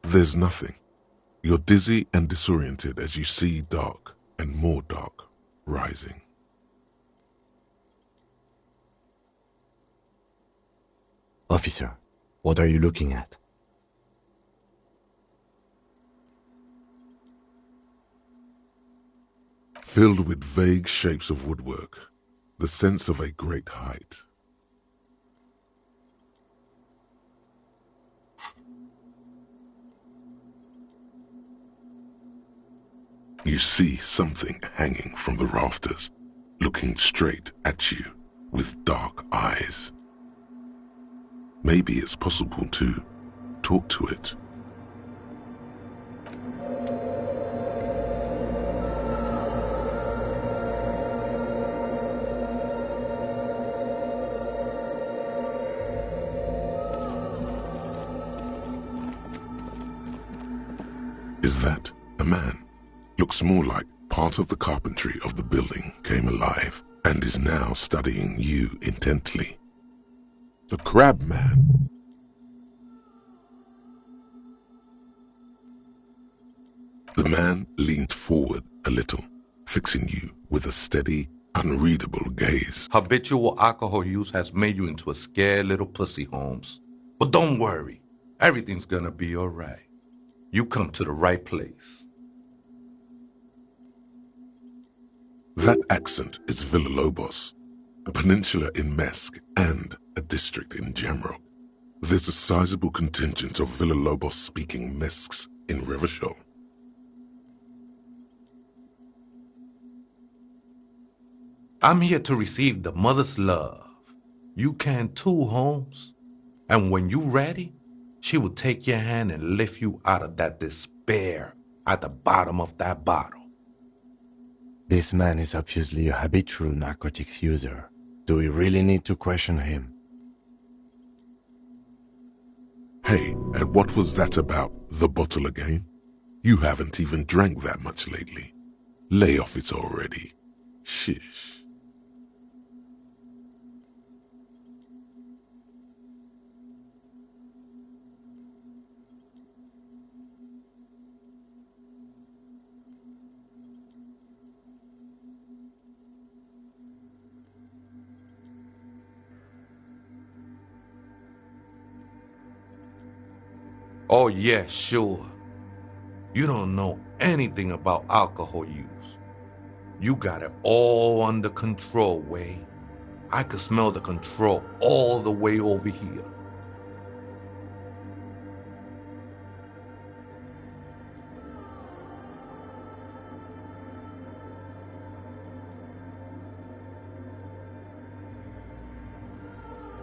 There's nothing. You're dizzy and disoriented as you see dark and more dark rising. Officer, what are you looking at? Filled with vague shapes of woodwork, the sense of a great height. You see something hanging from the rafters, looking straight at you with dark eyes. Maybe it's possible to talk to it. Is that a man? Looks more like part of the carpentry of the building came alive and is now studying you intently. The Crab Man. The man leaned forward a little, fixing you with a steady, unreadable gaze. Habitual alcohol use has made you into a scared little pussy, Holmes. But don't worry, everything's gonna be all right. You come to the right place. That accent is Villalobos, a peninsula in Mesk and a district in Jamrock. There's a sizable contingent of Villalobos-speaking Mesks in Revachol. I'm here to receive the mother's love. You can too, Holmes. And when you're ready, she will take your hand and lift you out of that despair at the bottom of that bottle. This man is obviously a habitual narcotics user. Do we really need to question him? Hey, and what was that about the bottle again? You haven't even drank that much lately. Lay off it already. Shish. Oh yeah, sure. You don't know anything about alcohol use. You got it all under control, Way. I could smell the control all the way over here.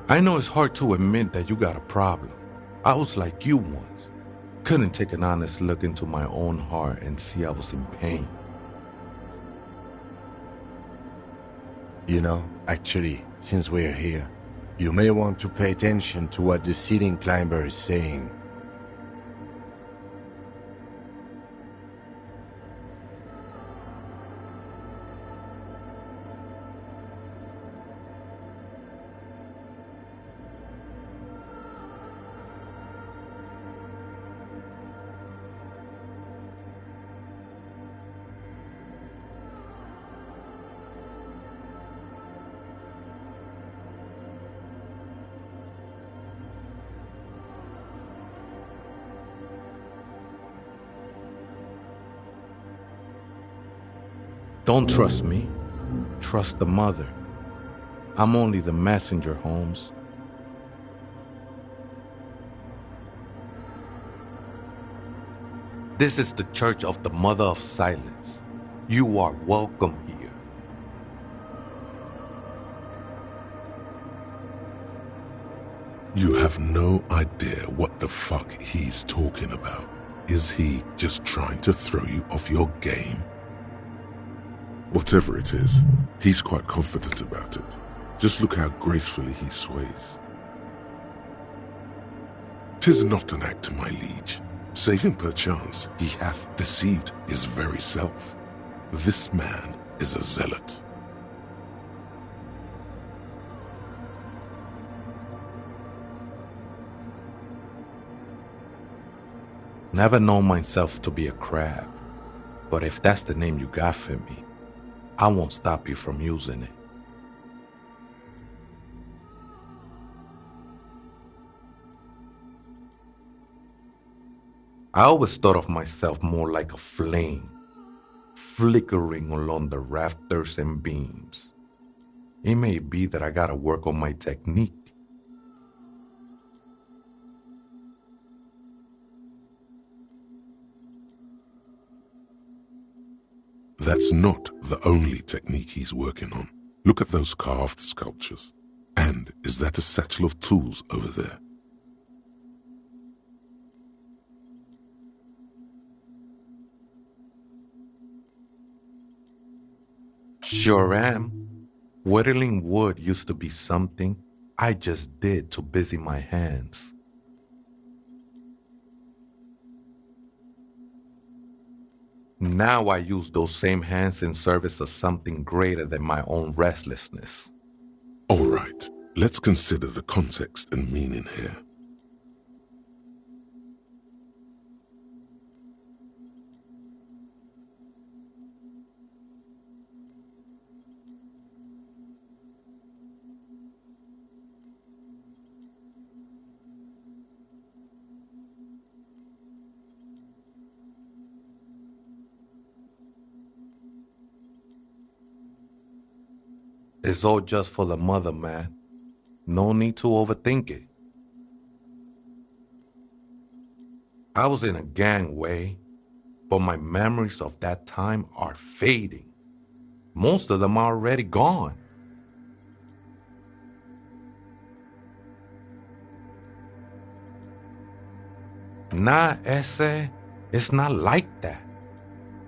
I know it's hard to admit that you got a problem. I was like you once. Couldn't take an honest look into my own heart and see I was in pain. You know, actually, since we're here, you may want to pay attention to what the ceiling climber is saying. Don't trust me. Trust the mother. I'm only the messenger, Holmes. This is the Church of the Mother of Silence. You are welcome here. You have no idea what the fuck he's talking about. Is he just trying to throw you off your game? Whatever it is, he's quite confident about it. Just look how gracefully he sways. 'Tis not an act, my liege. Saving perchance, he hath deceived his very self. This man is a zealot. Never known myself to be a crab, but if that's the name you got for me, I won't stop you from using it. I always thought of myself more like a flame, flickering along the rafters and beams. It may be that I gotta work on my technique. That's not the only technique he's working on. Look at those carved sculptures. And is that a satchel of tools over there? Sure am. Whittling wood used to be something I just did to busy my hands. Now I use those same hands in service of something greater than my own restlessness. All right, let's consider the context and meaning here. It's all just for the mother, man. No need to overthink it. I was in a gang way, but my memories of that time are fading. Most of them are already gone. Nah, ese, it's not like that.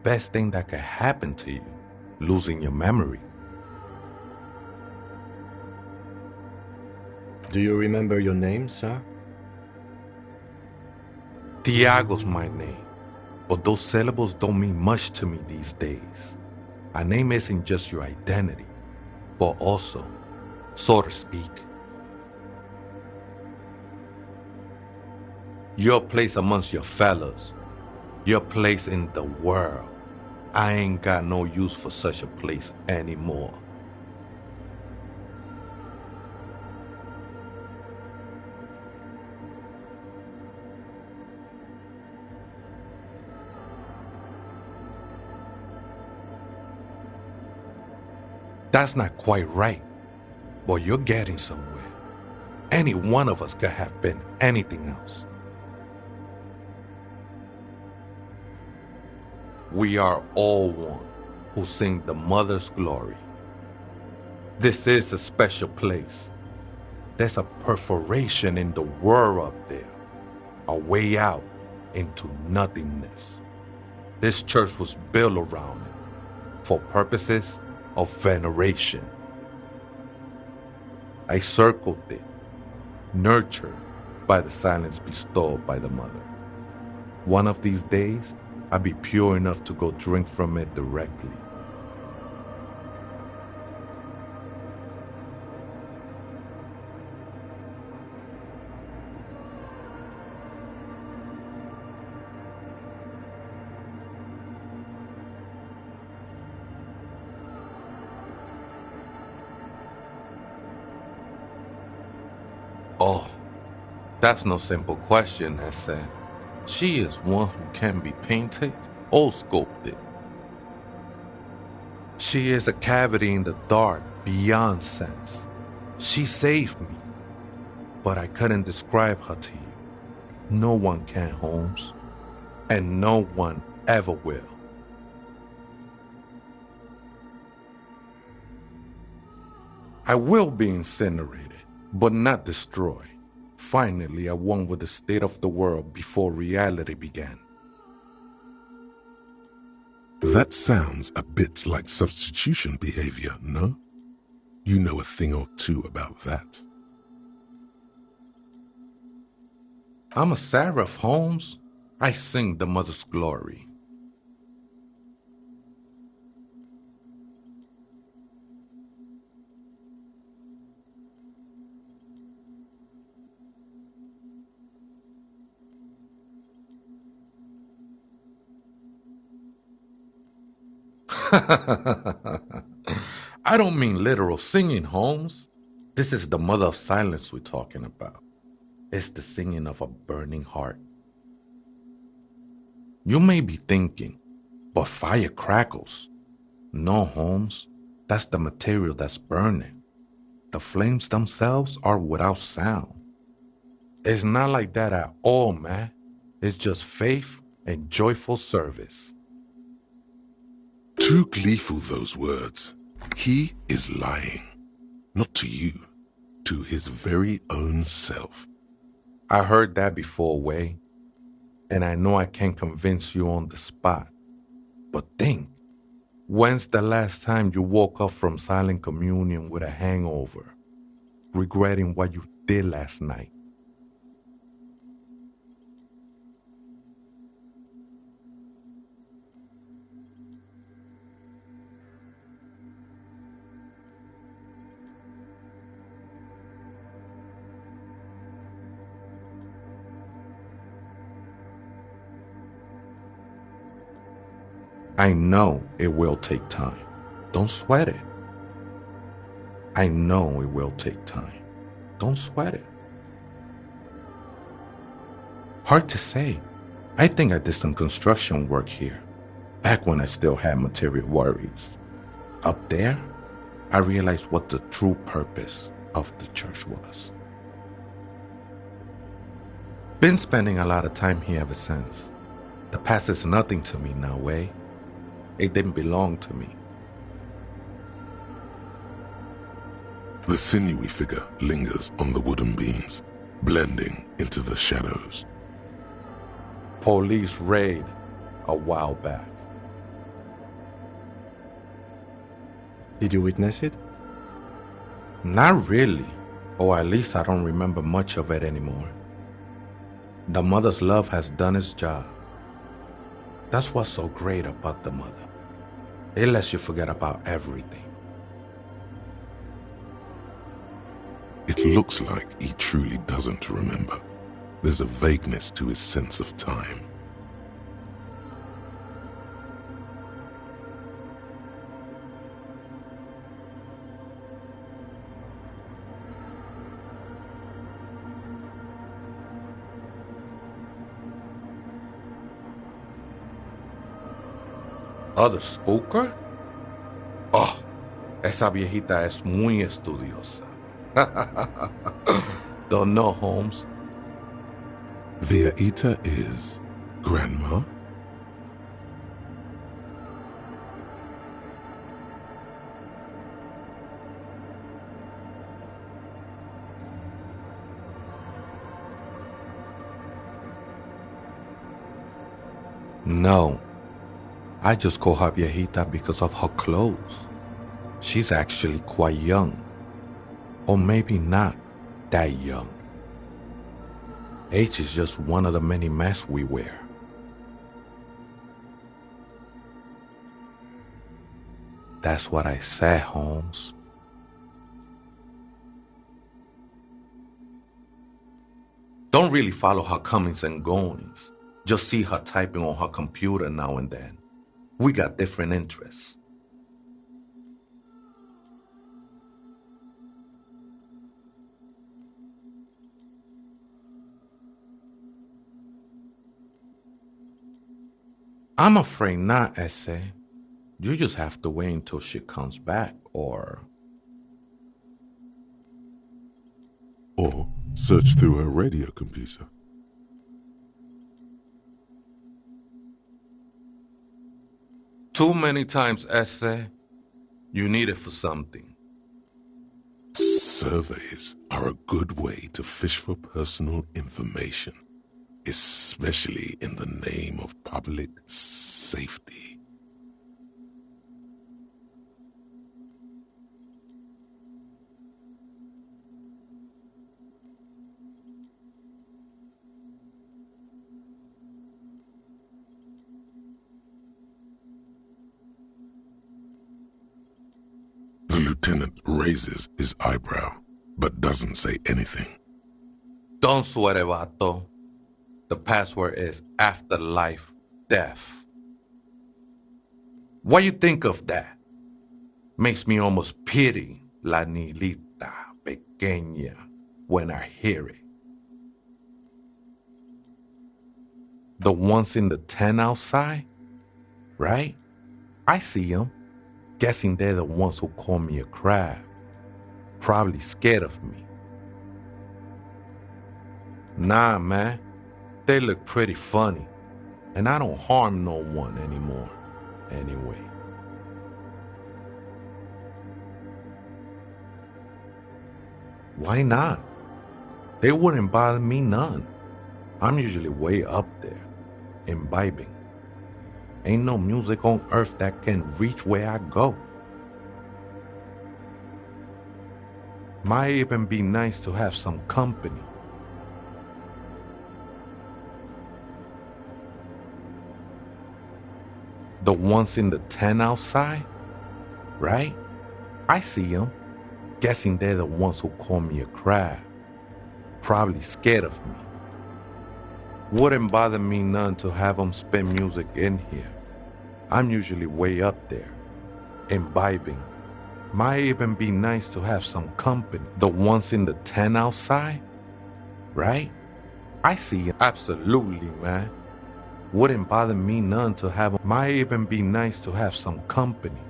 Best thing that could happen to you, losing your memory. Do you remember your name, sir? Tiago's my name, but those syllables don't mean much to me these days. a name isn't just your identity, but also, so to speak, your place amongst your fellows, your place in the world. I ain't got no use for such a place anymore. That's not quite right, but you're getting somewhere. Any one of us could have been anything else. We are all one who sing the Mother's glory. This is a special place. There's a perforation in the world up there, a way out into nothingness. This church was built around it for purposes of veneration. I circled it, nurtured by the silence bestowed by the mother. One of these days, I'll be pure enough to go drink from it directly. Oh, that's no simple question, I said. She is one who can be painted or sculpted. She is a cavity in the dark beyond sense. She saved me, but I couldn't describe her to you. No one can, Holmes, and no one ever will. I will be incinerated, but not destroyed. Finally, I won with the state of the world before reality began. That sounds a bit like substitution behavior, no? You know a thing or two about that. I'm a seraph, Holmes. I sing the Mother's glory. I don't mean literal singing, Holmes. This is the mother of silence we're talking about. It's the singing of a burning heart. You may be thinking, but fire crackles. No, Holmes, that's the material that's burning. The flames themselves are without sound. It's not like that at all, man. It's just faith and joyful service. Too gleeful, those words. He is lying. Not to you, to his very own self. I heard that before, Way, and I know I can't convince you on the spot. But think, when's the last time you woke up from silent communion with a hangover, regretting what you did last night? I know it will take time. Don't sweat it. I know it will take time. Don't sweat it. Hard to say. I think I did some construction work here, back when I still had material worries. Up there, I realized what the true purpose of the church was. Been spending a lot of time here ever since. The past is nothing to me now, Way. It didn't belong to me. The sinewy figure lingers on the wooden beams, blending into the shadows. Police raid a while back. Did you witness it? Not really, or at least I don't remember much of it anymore. The mother's love has done its job. That's what's so great about the mother. It lets you forget about everything. It looks like he truly doesn't remember. There's a vagueness to his sense of time. Other spooker? Oh, esa viejita es muy estudiosa. Don't know, Holmes. The Aita is Grandma? No. I just call her viejita because of her clothes. She's actually quite young. Or maybe not that young. Age is just one of the many masks we wear. That's what I said, Holmes. Don't really follow her comings and goings. Just see her typing on her computer now and then. We got different interests. I'm afraid not, Essay. You just have to wait until she comes back, or search through her radio computer. Too many times, Essay. You need it for something. Surveys are a good way to fish for personal information, especially in the name of public safety. The lieutenant raises his eyebrow, but doesn't say anything. Don't sweat it, vato. The password is afterlife death. What you think of that? Makes me almost pity la niñita pequeña when I hear it. The ones in the tent outside, right? I see them. Guessing they're the ones who call me a crab. Probably scared of me. Nah, man. They look pretty funny. And I don't harm no one anymore. Anyway. Why not? They wouldn't bother me none. I'm usually way up there, imbibing. Ain't no music on earth that can reach where I go. Might even be nice to have some company. The ones in the tent outside, right? I see them. Guessing they're the ones who call me a crab. Probably scared of me. Wouldn't bother me none to have them spin music in here. I'm usually way up there, imbibing. Might even be nice to have some company. The ones in the tent outside, right? I see them. Absolutely, man. Wouldn't bother me none to have them. Might even be nice to have some company.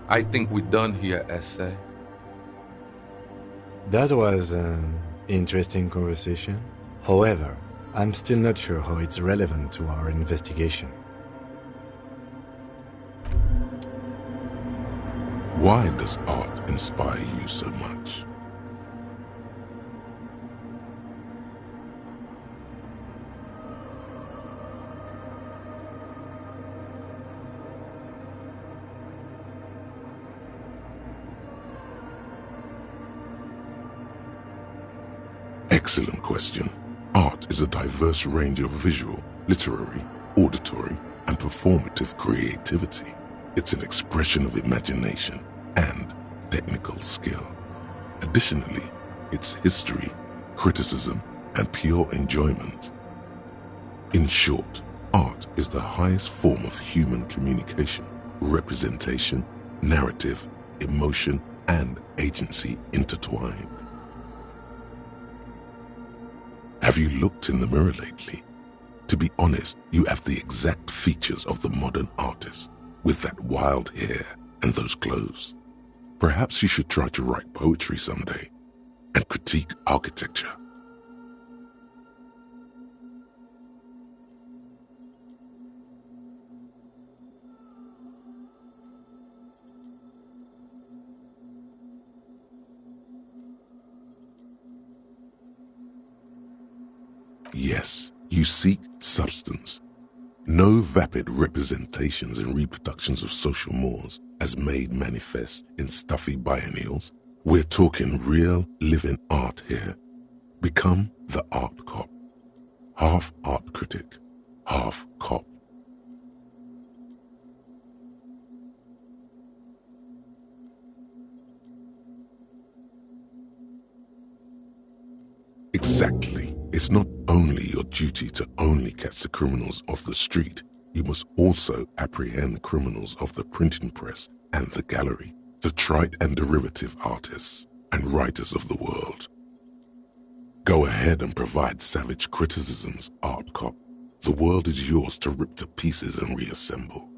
I think we're done here, Essay. That was an interesting conversation. However, I'm still not sure how it's relevant to our investigation. Why does art inspire you so much? Excellent question. Art is a diverse range of visual, literary, auditory, and performative creativity. It's an expression of imagination and technical skill. Additionally, it's history, criticism, and pure enjoyment. In short, art is the highest form of human communication, representation, narrative, emotion, and agency intertwined. Have you looked in the mirror lately? To be honest, you have the exact features of the modern artist, with that wild hair and those clothes. Perhaps you should try to write poetry someday and critique architecture. Yes, you seek substance. No vapid representations and reproductions of social mores as made manifest in stuffy biennials. We're talking real, living art here. Become the art cop. Half art critic, half cop. Exactly. It's not only your duty to only catch the criminals off the street, you must also apprehend criminals of the printing press and the gallery, the trite and derivative artists and writers of the world. Go ahead and provide savage criticisms, art cop. The world is yours to rip to pieces and reassemble.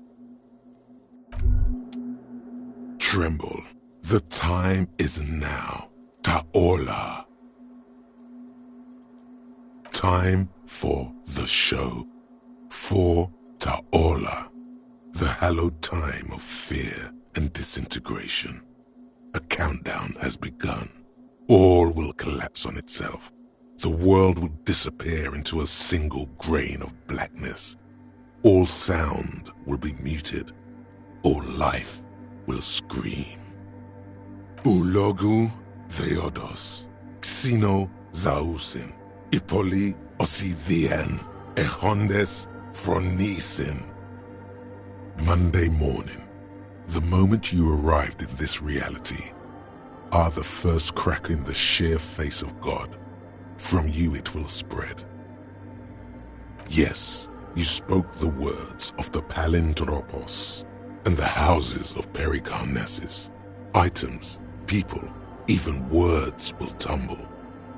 Tremble. The time is now. Ta'ola. Time for the show. For Ta'ola, the hallowed time of fear and disintegration. A countdown has begun. All will collapse on itself. The world will disappear into a single grain of blackness. All sound will be muted. All life will scream. Ulogu Theodos, Xeno Zausin. Ipoli Osithian, Echondes Fronisin. Monday morning, the moment you arrived in this reality, are the first crack in the sheer face of God. From you it will spread. Yes, you spoke the words of the Palindropos and the houses of Pericarnassus. Items, people, even words will tumble.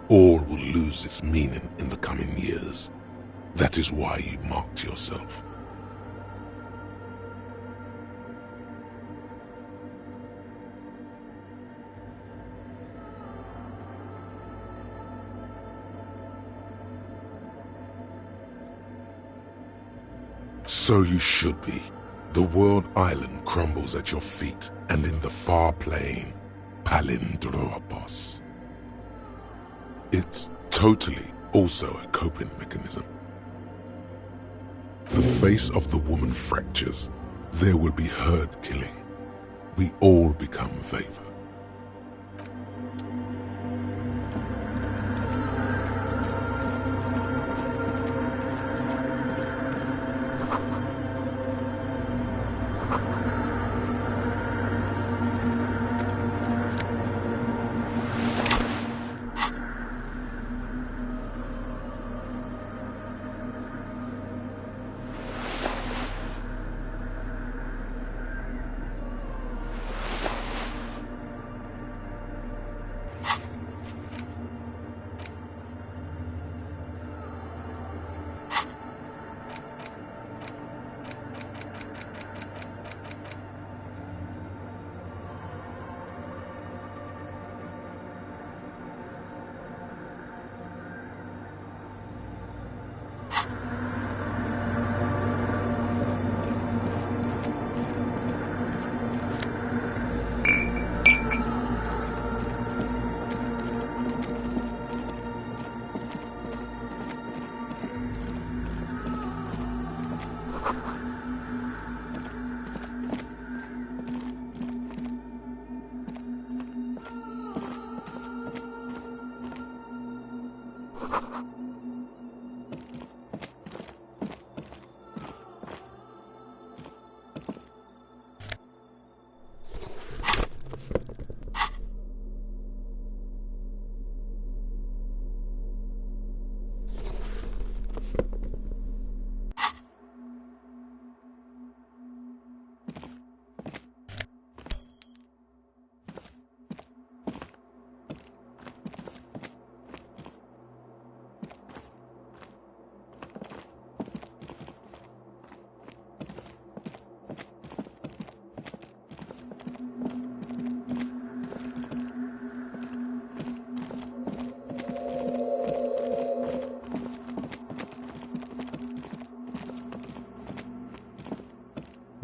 All will lose its meaning in the coming years. That is why you marked yourself. So you should be. The world island crumbles at your feet, and in the far plain, Palindropos. It's totally also a coping mechanism. The face of the woman fractures. There will be herd killing. We all become vapor.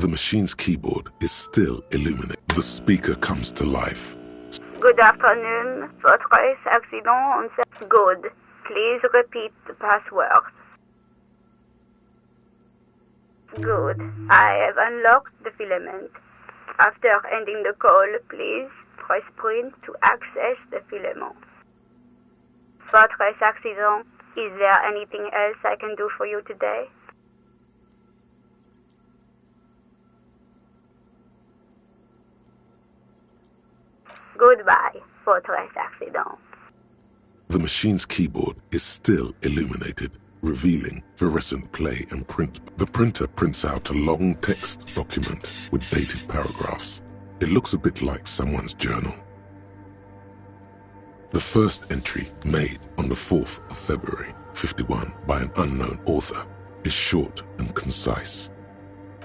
The machine's keyboard is still illuminated. The speaker comes to life. Good afternoon. Votre accident. Good. Please repeat the password. Good. I have unlocked the filament. After ending the call, please press print to access the filament. Votre accident. Is there anything else I can do for you today? Goodbye, votre accident. The machine's keyboard is still illuminated, revealing fluorescent play and print. The printer prints out a long text document with dated paragraphs. It looks a bit like someone's journal. The first entry, made on the 4th of February, 51, by an unknown author, is short and concise.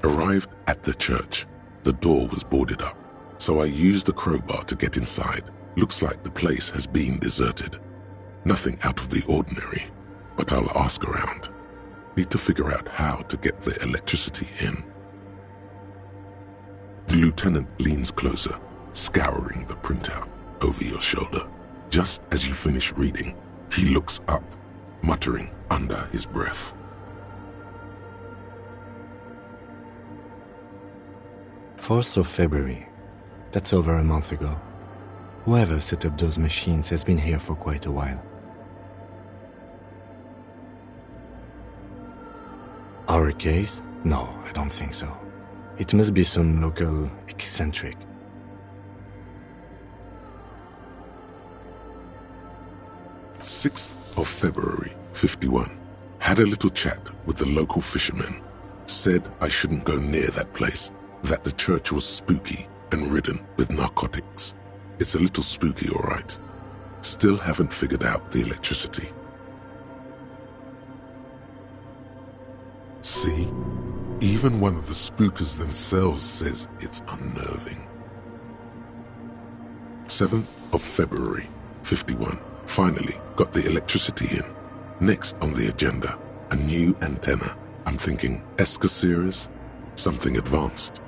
Arrived at the church, the door was boarded up, so I used the crowbar to get inside. Looks like the place has been deserted. Nothing out of the ordinary, but I'll ask around. Need to figure out how to get the electricity in. The lieutenant leans closer, scouring the printout over your shoulder. Just as you finish reading, he looks up, muttering under his breath. "4th of February. That's over a month ago. Whoever set up those machines has been here for quite a while." Our case? No, I don't think so. It must be some local eccentric. "6th of February, 51. Had a little chat with the local fishermen. Said I shouldn't go near that place, that the church was spooky and ridden with narcotics. It's a little spooky, all right. Still haven't figured out the electricity." See? Even one of the spookers themselves says it's unnerving. 7th of February, 51. Finally got the electricity in. Next on the agenda, a new antenna. I'm thinking ESCA series, something advanced.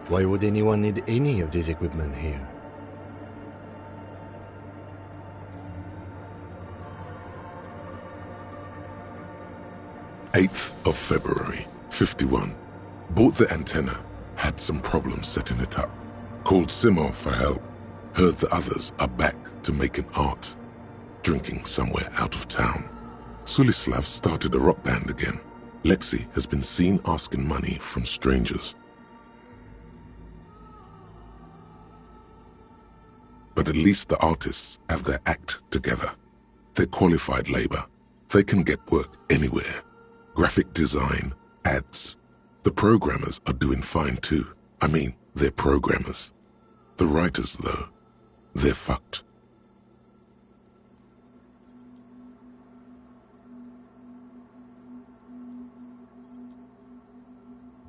Why would anyone need any of this equipment here? of February, 51. Bought the antenna, had some problems setting it up. Called Simo for help. Heard the others are back to making art. Drinking somewhere out of town. Sulislav started a rock band again. Lexi has been seen asking money from strangers. But at least the artists have their act together. They're qualified labor. They can get work anywhere. Graphic design, ads. The programmers are doing fine too. I mean, they're programmers. The writers, though, they're fucked.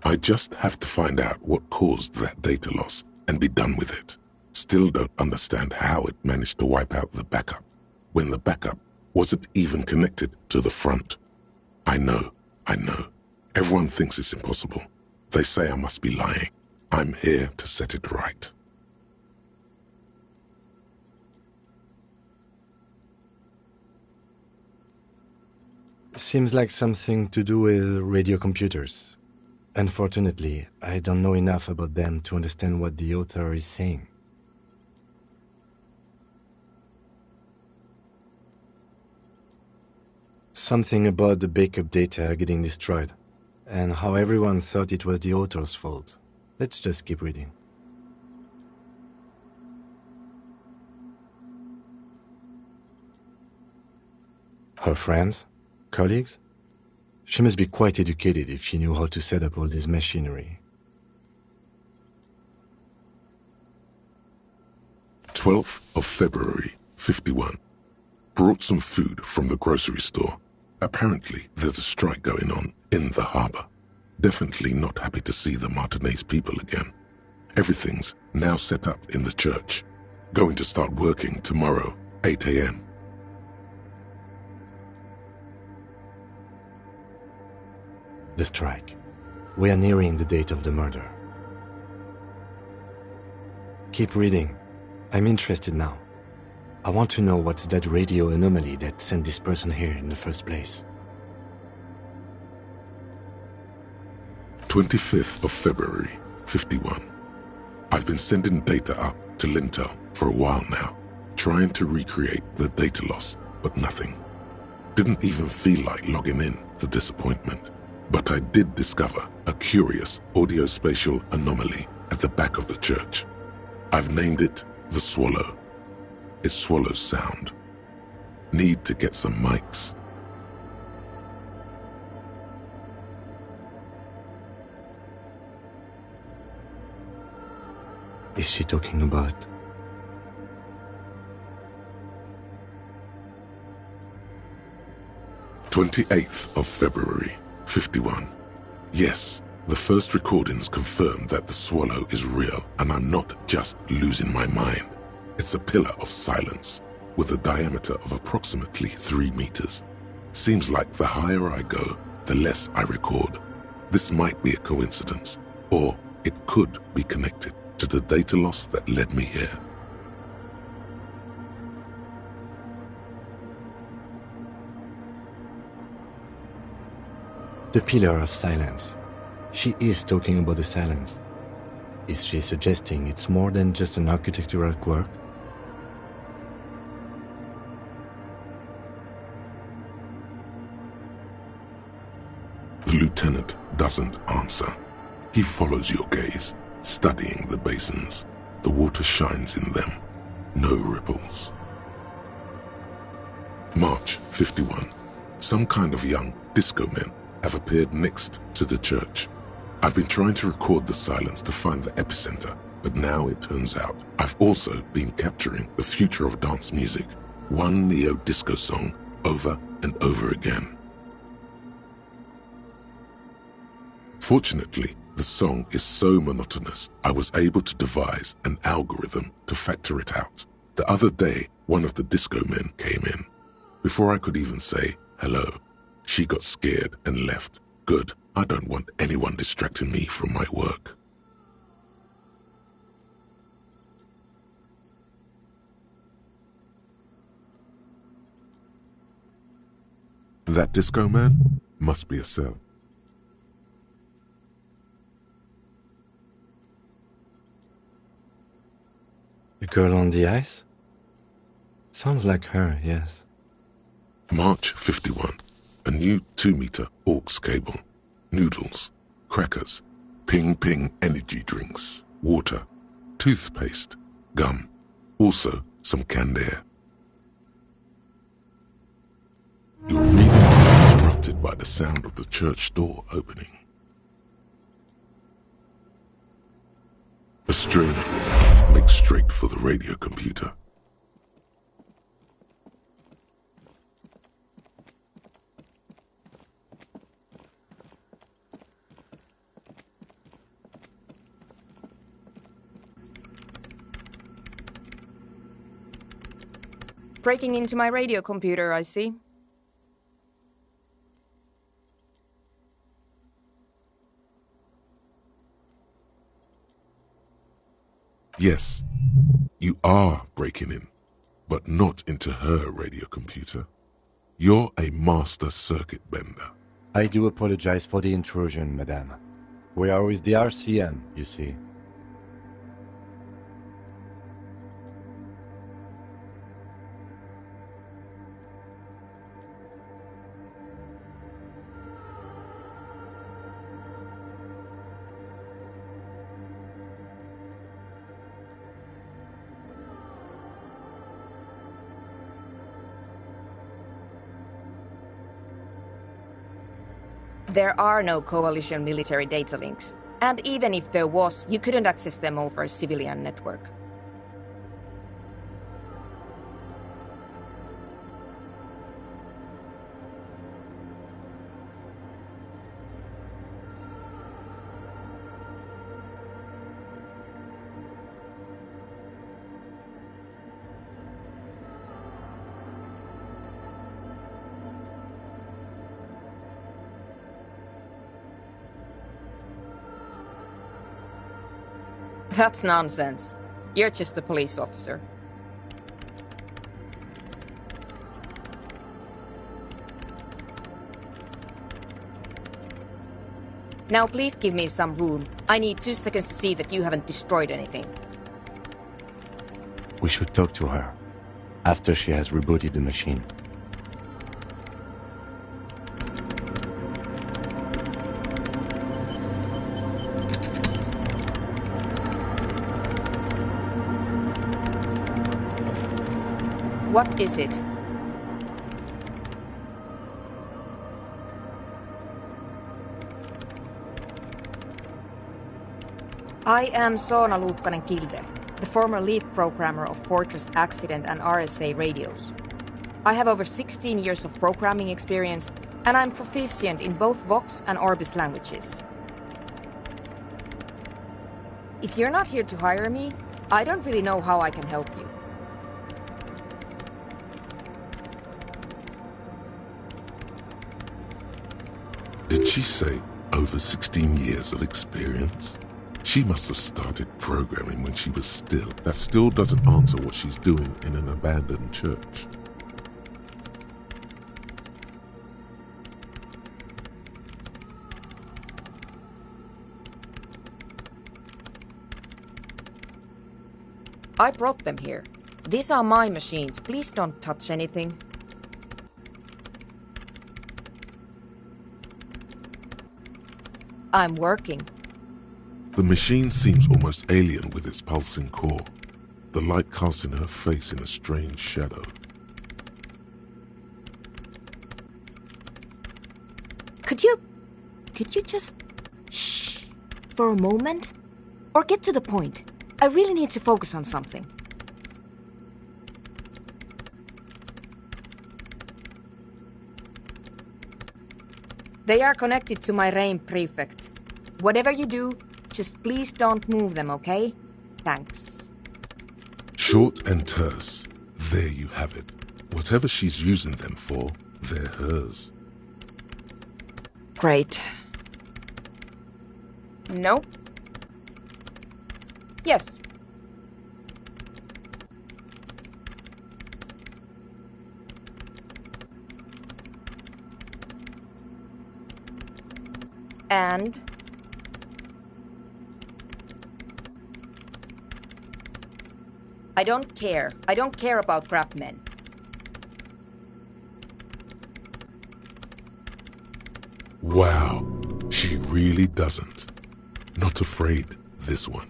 I just have to find out what caused that data loss and be done with it. Still don't understand how it managed to wipe out the backup, when the backup wasn't even connected to the front. I know. Everyone thinks it's impossible. They say I must be lying. I'm here to set it right. Seems like something to do with radio computers. Unfortunately, I don't know enough about them to understand what the author is saying. Something about the backup data getting destroyed, and how everyone thought it was the author's fault. Let's just keep reading. Her friends? Colleagues? She must be quite educated if she knew how to set up all this machinery. 12th of February, 51. Brought some food from the grocery store. Apparently, there's a strike going on in the harbor. Definitely not happy to see the Martinez people again. Everything's now set up in the church. Going to start working tomorrow, 8 a.m. The strike. We are nearing the date of the murder. Keep reading. I'm interested now. I want to know what's that radio anomaly that sent this person here in the first place. 25th of February, 51. I've been sending data up to Lintel for a while now, trying to recreate the data loss, but nothing. Didn't even feel like logging in, the disappointment. But I did discover a curious audio-spatial anomaly at the back of the church. I've named it the Swallow. It swallows sound. Need to get some mics. Is she talking about? "28th of February, 51. Yes, the first recordings confirm that the swallow is real and I'm not just losing my mind. It's a pillar of silence with a diameter of approximately 3 meters. Seems like the higher I go, the less I record. This might be a coincidence, or it could be connected to the data loss that led me here." The pillar of silence. She is talking about the silence. Is she suggesting it's more than just an architectural quirk? The lieutenant doesn't answer. He follows your gaze, studying the basins. The water shines in them. No ripples. March 51. Some kind of young disco men have appeared next to the church. I've been trying to record the silence to find the epicenter, but now it turns out I've also been capturing the future of dance music, one neo-disco song over and over again. Fortunately, the song is so monotonous, I was able to devise an algorithm to factor it out. The other day, one of the disco men came in. Before I could even say hello, she got scared and left. Good, I don't want anyone distracting me from my work. That disco man must be a cell. The girl on the ice? Sounds like her, yes. March 51. A new 2-meter aux cable. Noodles, crackers, ping-ping energy drinks, water, toothpaste, gum. Also some canned air. Your reading is interrupted by the sound of the church door opening. A strange woman makes straight for the radio computer. Breaking into my radio computer, I see. Yes, you are breaking in, but not into her radio computer. You're a master circuit bender. I do apologize for the intrusion, madame. We are with the RCM, you see. There are no coalition military data links. And even if there was, you couldn't access them over a civilian network. That's nonsense. You're just a police officer. Now please give me some room. I need 2 seconds to see that you haven't destroyed anything. We should talk to her after she has rebooted the machine. What is it? I am Soona Luukkanen-Kilde, the former lead programmer of Fortress Accident and RSA radios. I have over 16 years of programming experience, and I'm proficient in both Vox and Orbis languages. If you're not here to hire me, I don't really know how I can help you. Did she say over 16 years of experience? She must have started programming when she was still. That still doesn't answer what she's doing in an abandoned church. I brought them here. These are my machines. Please don't touch anything. I'm working. The machine seems almost alien with its pulsing core, the light casting her face in a strange shadow. Could you just shh for a moment? Or get to the point? I really need to focus on something. They are connected to my RAIN prefect. Whatever you do, just please don't move them, okay? Thanks. Short and terse. There you have it. Whatever she's using them for, they're hers. Great. No. Yes. And I don't care. I don't care about crap men. Wow, she really doesn't. Not afraid, this one.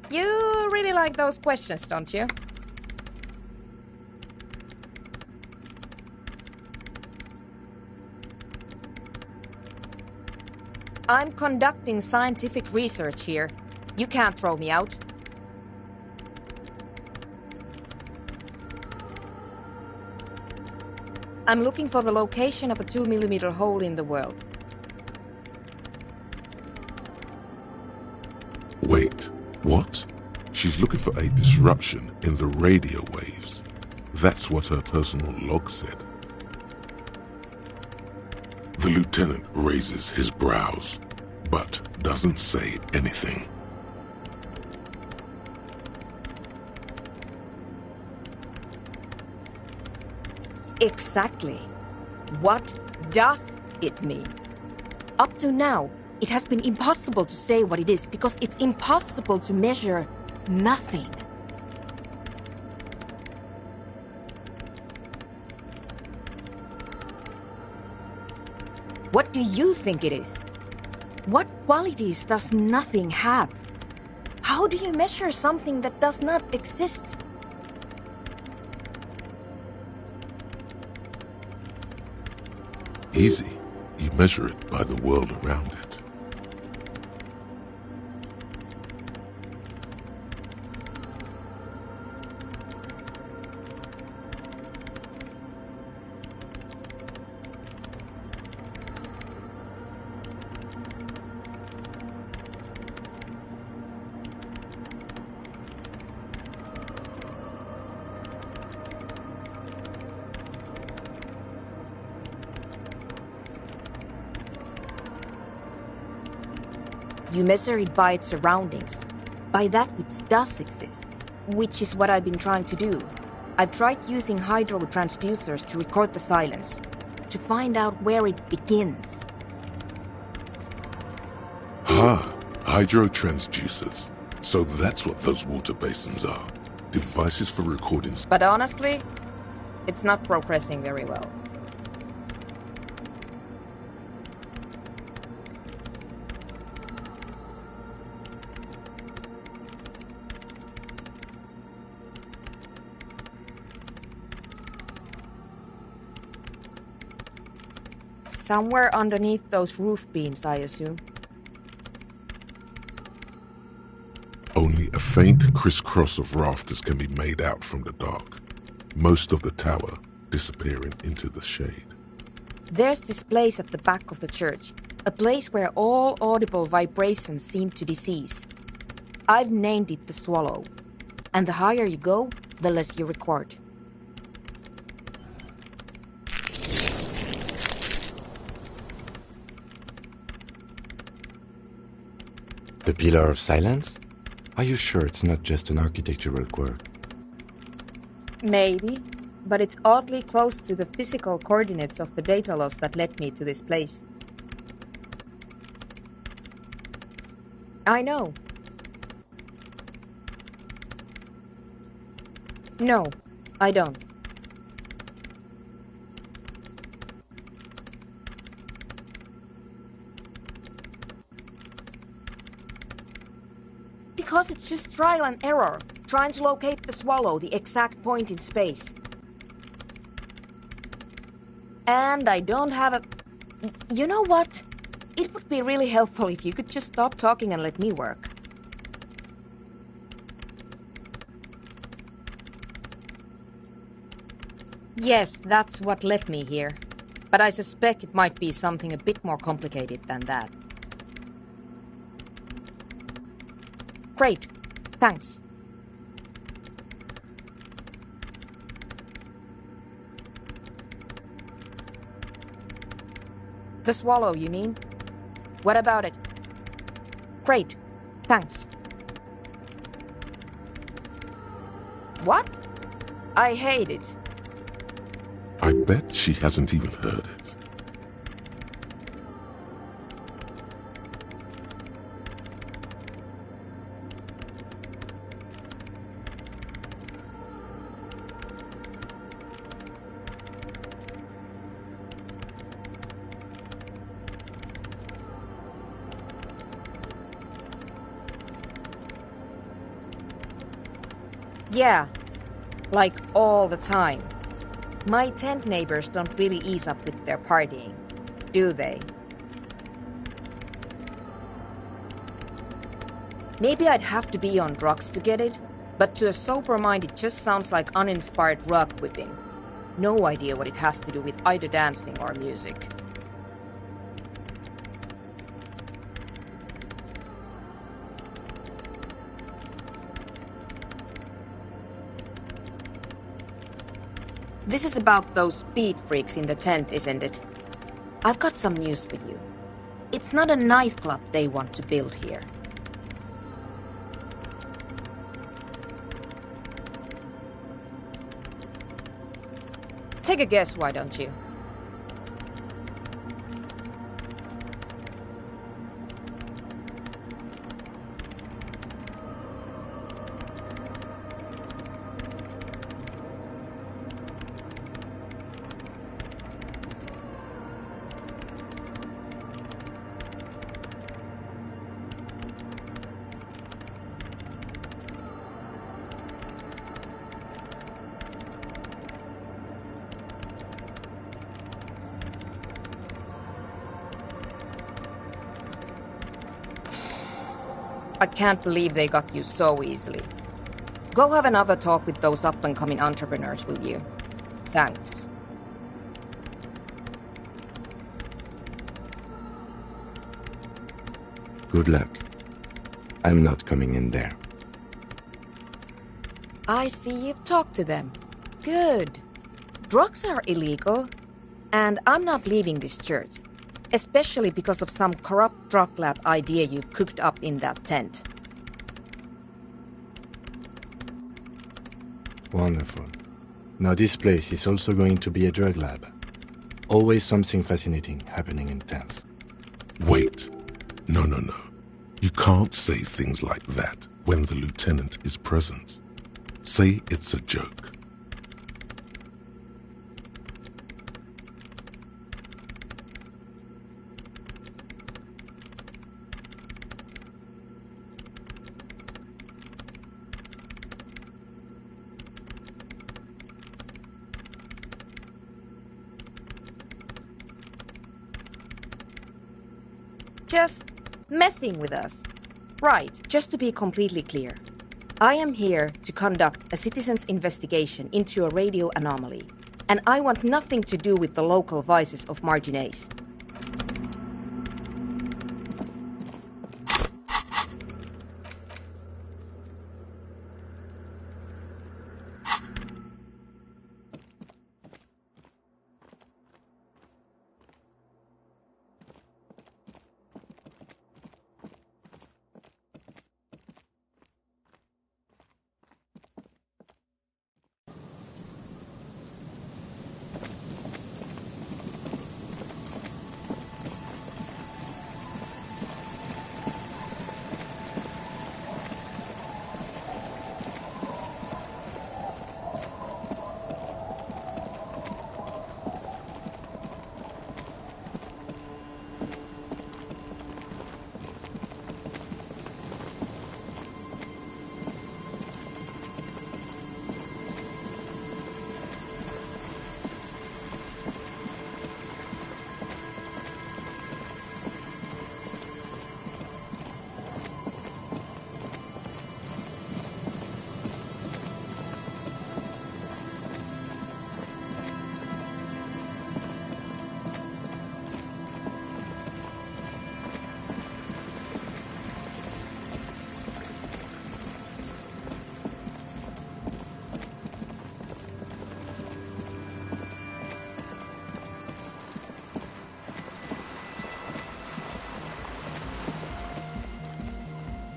You really like those questions, don't you? I'm conducting scientific research here. You can't throw me out. I'm looking for the location of a 2mm hole in the world. Wait, what? She's looking for a disruption in the radio waves. That's what her personal log said. The lieutenant raises his brows, but doesn't say anything. Exactly. What does it mean? Up to now, it has been impossible to say what it is because it's impossible to measure nothing. What do you think it is? What qualities does nothing have? How do you measure something that does not exist? Easy. You measure it by the world around it. You measure it by its surroundings, by that which does exist, which is what I've been trying to do. I've tried using hydro transducers to record the silence, to find out where it begins. Hydro transducers. So that's what those water basins are. Devices for recording. But honestly, it's not progressing very well. Somewhere underneath those roof beams, I assume. Only a faint crisscross of rafters can be made out from the dark, most of the tower disappearing into the shade. There's this place at the back of the church, a place where all audible vibrations seem to decease. I've named it the Swallow, and the higher you go, the less you record. The Pillar of Silence? Are you sure it's not just an architectural quirk? Maybe, but it's oddly close to the physical coordinates of the data loss that led me to this place. I know. No, I don't. Because it's just trial and error, trying to locate the Swallow, the exact point in space. And I don't have a... You know what? It would be really helpful if you could just stop talking and let me work. Yes, that's what led me here. But I suspect it might be something a bit more complicated than that. Great. Thanks. The Swallow, you mean? What about it? Great. Thanks. What? I hate it. I bet she hasn't even heard it. Yeah, like all the time. My tent neighbors don't really ease up with their partying, do they? Maybe I'd have to be on drugs to get it, but to a sober mind it just sounds like uninspired rug whipping. No idea what it has to do with either dancing or music. This is about those speed freaks in the tent, isn't it? I've got some news for you. It's not a nightclub they want to build here. Take a guess, why don't you? I can't believe they got you so easily. Go have another talk with those up-and-coming entrepreneurs, will you? Thanks. Good luck. I'm not coming in there. I see you've talked to them. Good. Drugs are illegal, and I'm not leaving this church. Especially because of some corrupt drug lab idea you cooked up in that tent. Wonderful. Now this place is also going to be a drug lab. Always something fascinating happening in tents. Wait. No. You can't say things like that when the lieutenant is present. Say it's a joke. Just messing with us. Right, just to be completely clear. I am here to conduct a citizen's investigation into a radio anomaly, and I want nothing to do with the local vices of marginates.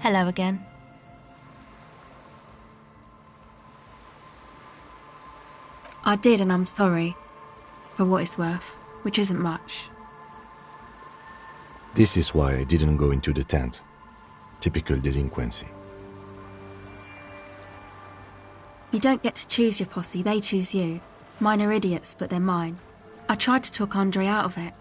Hello again. I did, and I'm sorry. For what it's worth, which isn't much. This is why I didn't go into the tent. Typical delinquency. You don't get to choose your posse, they choose you. Mine are idiots, but they're mine. I tried to talk Andre out of it.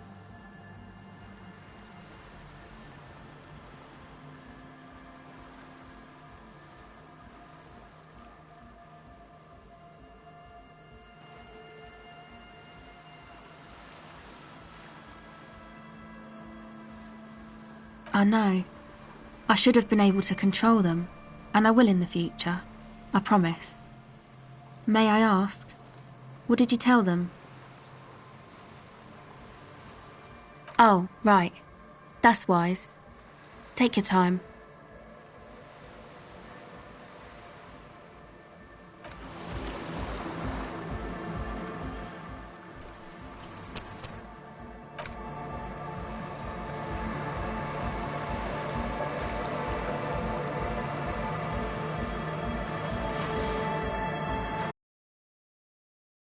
I know. I should have been able to control them, and I will in the future. I promise. May I ask, what did you tell them? Oh, right. That's wise. Take your time.